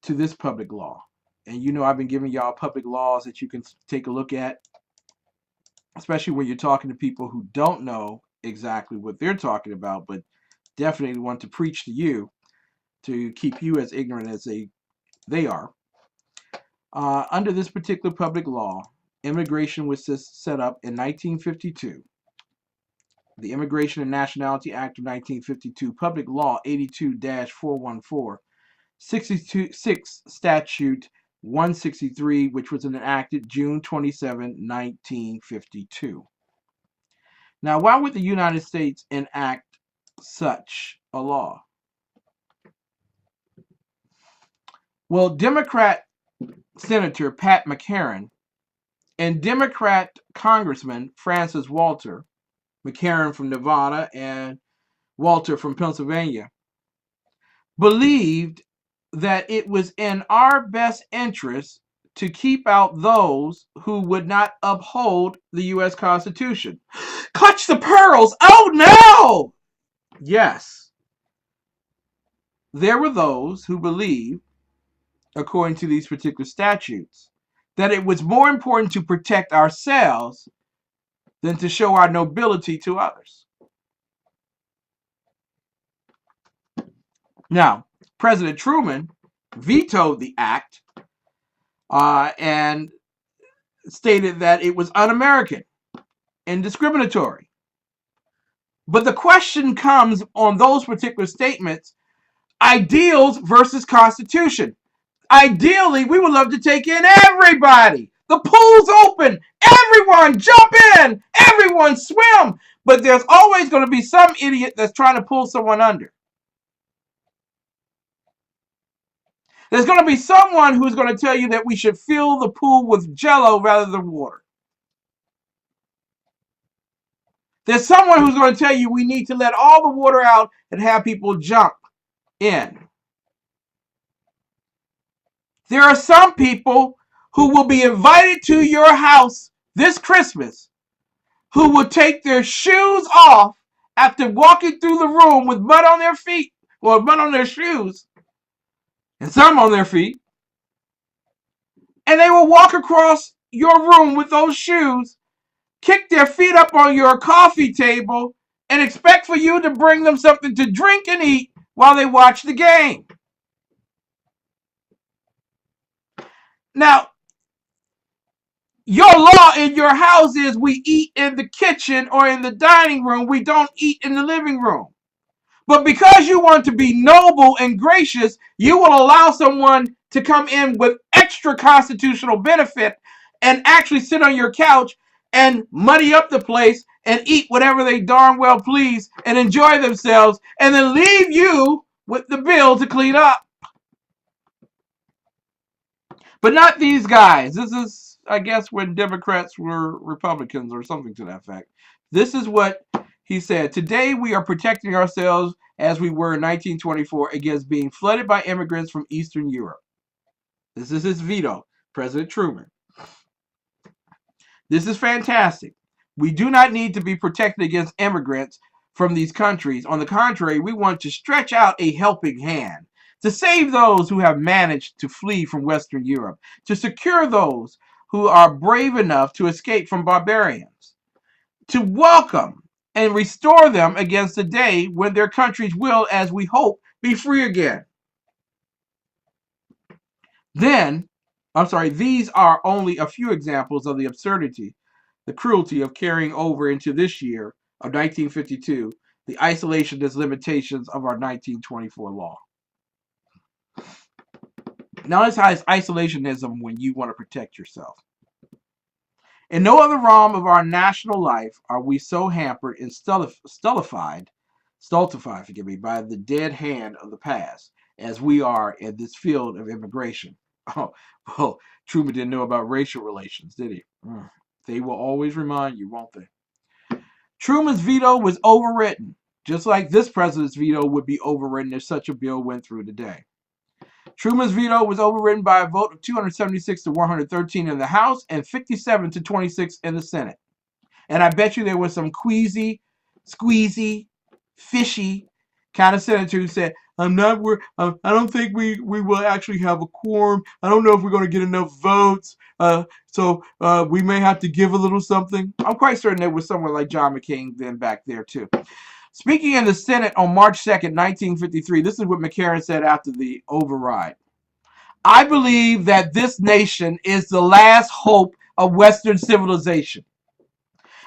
to this public law. And you know I've been giving y'all public laws that you can take a look at, especially when you're talking to people who don't know exactly what they're talking about, but definitely want to preach to you to keep you as ignorant as they are. Under this particular public law, immigration was set up in 1952. The Immigration and Nationality Act of 1952, Public Law 82-414, 66 Statute 163, which was enacted June 27, 1952. Now, why would the United States enact such a law? Well, Democrat Senator Pat McCarran and Democrat Congressman Francis Walter, McCarran from Nevada and Walter from Pennsylvania, believed that it was in our best interest to keep out those who would not uphold the U.S. Constitution. Clutch the pearls! Oh no! Yes. There were those who believed, according to these particular statutes, that it was more important to protect ourselves than to show our nobility to others. Now, President Truman vetoed the act and stated that it was un-American and discriminatory. But the question comes on those particular statements, ideals versus Constitution. Ideally, we would love to take in everybody. The pool's open. Everyone jump in. Everyone swim. But there's always going to be some idiot that's trying to pull someone under. There's going to be someone who's going to tell you that we should fill the pool with Jell-O rather than water. There's someone who's going to tell you we need to let all the water out and have people jump in. There are some people who will be invited to your house this Christmas who will take their shoes off after walking through the room with mud on their feet, or mud on their shoes, and some on their feet, and they will walk across your room with those shoes, kick their feet up on your coffee table, and expect for you to bring them something to drink and eat while they watch the game. Now, your law in your house is we eat in the kitchen or in the dining room. We don't eat in the living room. But because you want to be noble and gracious, you will allow someone to come in with extra constitutional benefit and actually sit on your couch and muddy up the place and eat whatever they darn well please and enjoy themselves, and then leave you with the bill to clean up. But not these guys. This is, I guess, when Democrats were Republicans or something to that effect. This is what he said. Today we are protecting ourselves as we were in 1924 against being flooded by immigrants from Eastern Europe. This is his veto, President Truman. This is fantastic. We do not need to be protected against immigrants from these countries. On the contrary, we want to stretch out a helping hand to save those who have managed to flee from Western Europe, to secure those who are brave enough to escape from barbarians, to welcome and restore them against the day when their countries will, as we hope, be free again. These are only a few examples of the absurdity, the cruelty of carrying over into this year of 1952 the isolationist limitations of our 1924 law. Now, this has isolationism when you want to protect yourself. In no other realm of our national life are we so hampered and stultified, by the dead hand of the past as we are in this field of immigration. Oh, well, Truman didn't know about racial relations, did he? They will always remind you, won't they? Truman's veto was overwritten, just like this president's veto would be overwritten if such a bill went through today. Truman's veto was overridden by a vote of 276 to 113 in the House and 57 to 26 in the Senate. And I bet you there was some queasy, squeezy, fishy kind of senator who said, I don't think we will actually have a quorum. I don't know if we're going to get enough votes. So we may have to give a little something. I'm quite certain there was someone like John McCain then back there too. Speaking in the Senate on March 2nd, 1953, this is what McCarran said after the override. I believe that this nation is the last hope of Western civilization.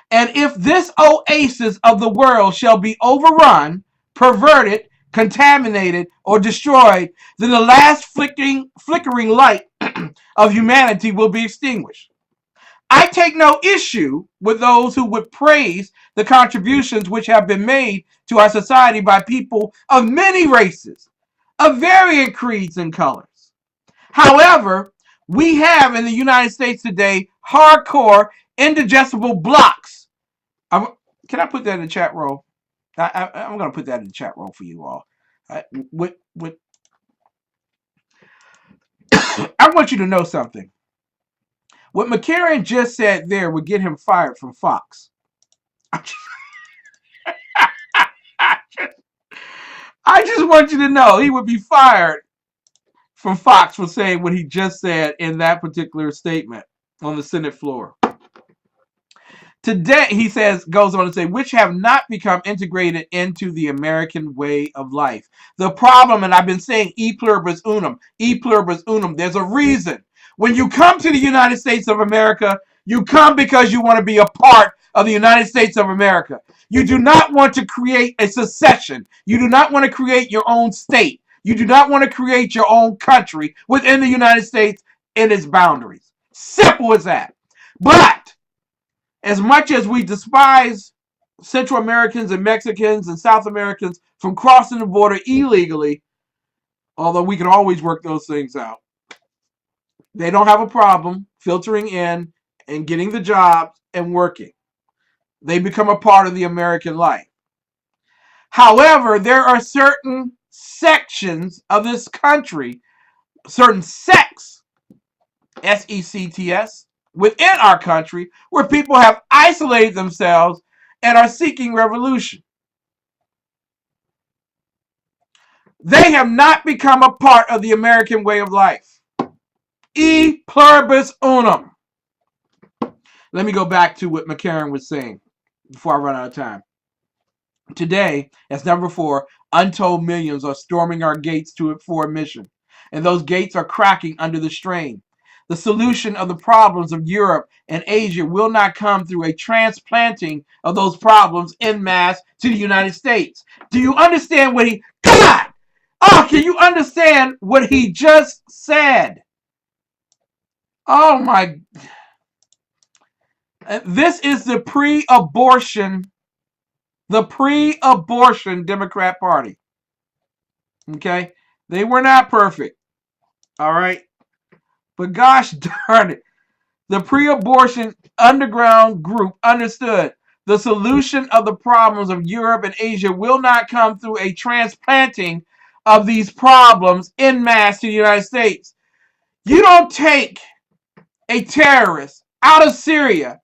And if this oasis of the world shall be overrun, perverted, contaminated, or destroyed, then the last flickering light of humanity will be extinguished. I take no issue with those who would praise the contributions which have been made to our society by people of many races, of varying creeds and colors. However, we have in the United States today hardcore, indigestible blocks. Can I put that in the chat roll? I'm going to put that in the chat roll for you all. I want you to know something. What McCarran just said there would get him fired from Fox. I just want you to know he would be fired from Fox for saying what he just said in that particular statement on the Senate floor. Today, he goes on to say, which have not become integrated into the American way of life. The problem, and I've been saying e pluribus unum, there's a reason. When you come to the United States of America, you come because you want to be a part of the United States of America. You do not want to create a secession. You do not want to create your own state. You do not want to create your own country within the United States and its boundaries. Simple as that. But as much as we despise Central Americans and Mexicans and South Americans from crossing the border illegally, although we can always work those things out, they don't have a problem filtering in and getting the jobs and working. They become a part of the American life. However, there are certain sections of this country, certain sects, S-E-C-T-S, within our country where people have isolated themselves and are seeking revolution. They have not become a part of the American way of life. E pluribus unum. Let me go back to what McCarran was saying before I run out of time. Today, as number 4, untold millions are storming our gates for admission, and those gates are cracking under the strain. The solution of the problems of Europe and Asia will not come through a transplanting of those problems en masse to the United States. Do you understand what he... God! Oh, can you understand what he just said? Oh my... This is the pre-abortion Democrat Party. Okay? They were not perfect. All right? But gosh darn it. The pre-abortion underground group understood the solution of the problems of Europe and Asia will not come through a transplanting of these problems en masse to the United States. You don't take a terrorist out of Syria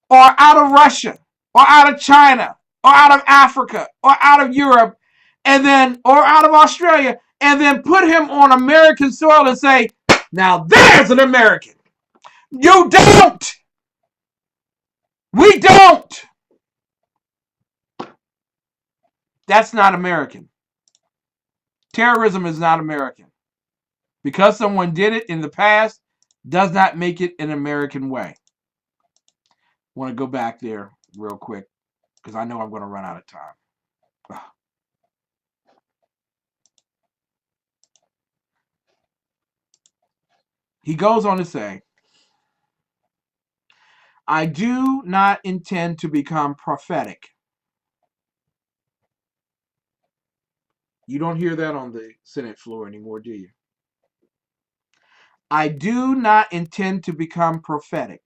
or out of Russia or out of China or out of Africa or out of Europe and then or out of Australia and then put him on American soil and say, now there's an American. You don't. We don't. That's not American. Terrorism is not American. Because someone did it in the past does not make it an American way. I want to go back there real quick because I know I'm going to run out of time. He goes on to say, I do not intend to become prophetic. You don't hear that on the Senate floor anymore, do you? I do not intend to become prophetic.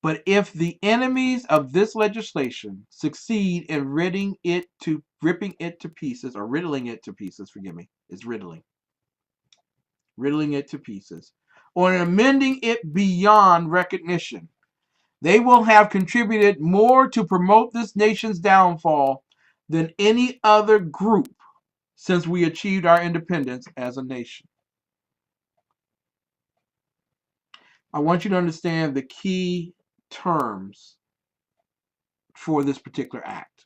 But if the enemies of this legislation succeed in riddling it to pieces, or in amending it beyond recognition, they will have contributed more to promote this nation's downfall than any other group since we achieved our independence as a nation. I want you to understand the key terms for this particular act.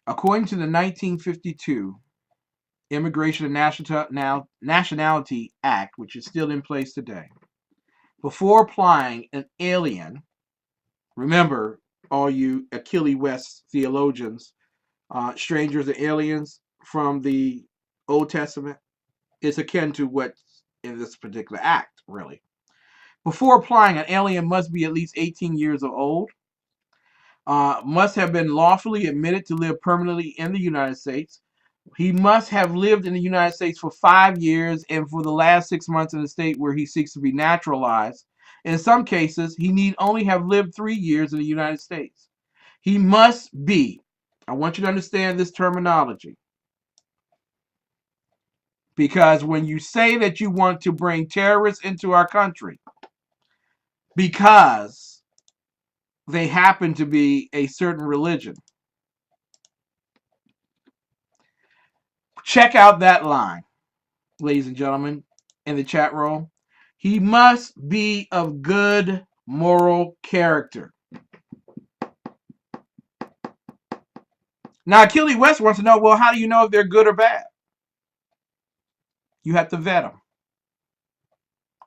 According to the 1952 Immigration and Nationality Act, which is still in place today, before applying an alien, remember, all you Achilles West theologians, strangers and aliens from the Old Testament, is akin to what's in this particular act, really. Before applying, an alien must be at least 18 years old, must have been lawfully admitted to live permanently in the United States. He must have lived in the United States for 5 years and for the last 6 months in the state where he seeks to be naturalized. In some cases, he need only have lived 3 years in the United States. He must be, I want you to understand this terminology, because when you say that you want to bring terrorists into our country because they happen to be a certain religion, check out that line, ladies and gentlemen, in the chat room. He must be of good moral character. Now, Achilles West wants to know, well, how do you know if they're good or bad? You have to vet them,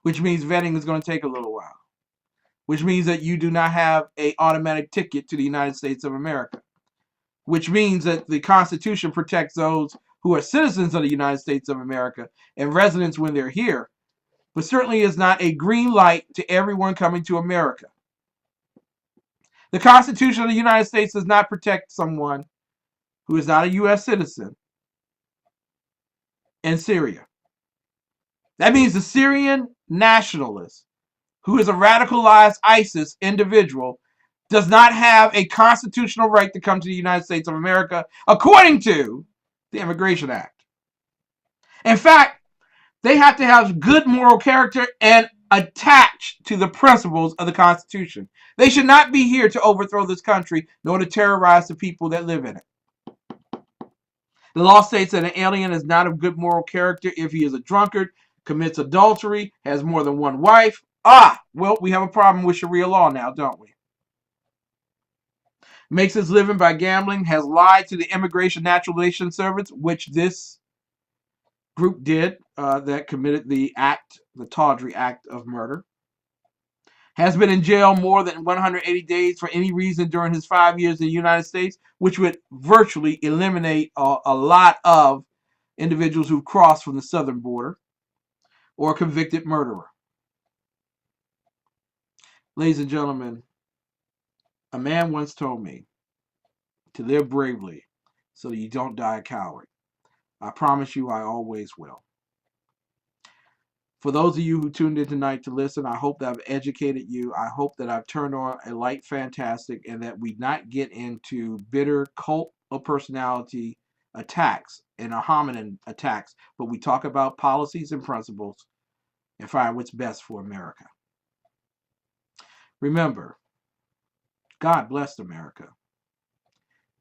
which means vetting is going to take a little while, which means that you do not have an automatic ticket to the United States of America, which means that the Constitution protects those who are citizens of the United States of America and residents when they're here, but certainly is not a green light to everyone coming to America. The Constitution of the United States does not protect someone who is not a U.S. citizen in Syria. That means the Syrian nationalist, who is a radicalized ISIS individual, does not have a constitutional right to come to the United States of America, according to the Immigration Act. In fact, they have to have good moral character and attached to the principles of the Constitution. They should not be here to overthrow this country, nor to terrorize the people that live in it. The law states that an alien is not of good moral character if he is a drunkard, commits adultery, has more than one wife. Well, we have a problem with Sharia law now, don't we? Makes his living by gambling, has lied to the Immigration Naturalization Service, which this group did, that committed the tawdry act of murder. Has been in jail more than 180 days for any reason during his 5 years in the United States, which would virtually eliminate a lot of individuals who've crossed from the southern border, or a convicted murderer. Ladies and gentlemen, a man once told me to live bravely so that you don't die a coward. I promise you I always will. For those of you who tuned in tonight to listen, I hope that I've educated you. I hope that I've turned on a light fantastic, and that we not get into bitter cult of personality attacks and hominin attacks, but we talk about policies and principles and find what's best for America. Remember, God blessed America.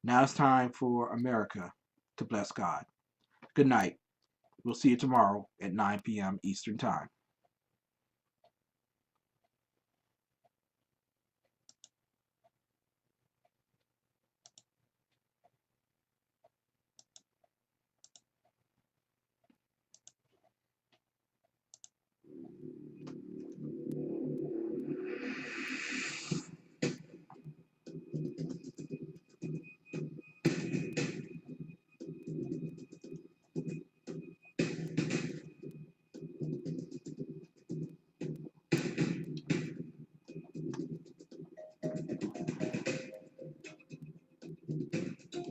Now it's time for America to bless God. Good night. We'll see you tomorrow at 9 p.m. Eastern Time.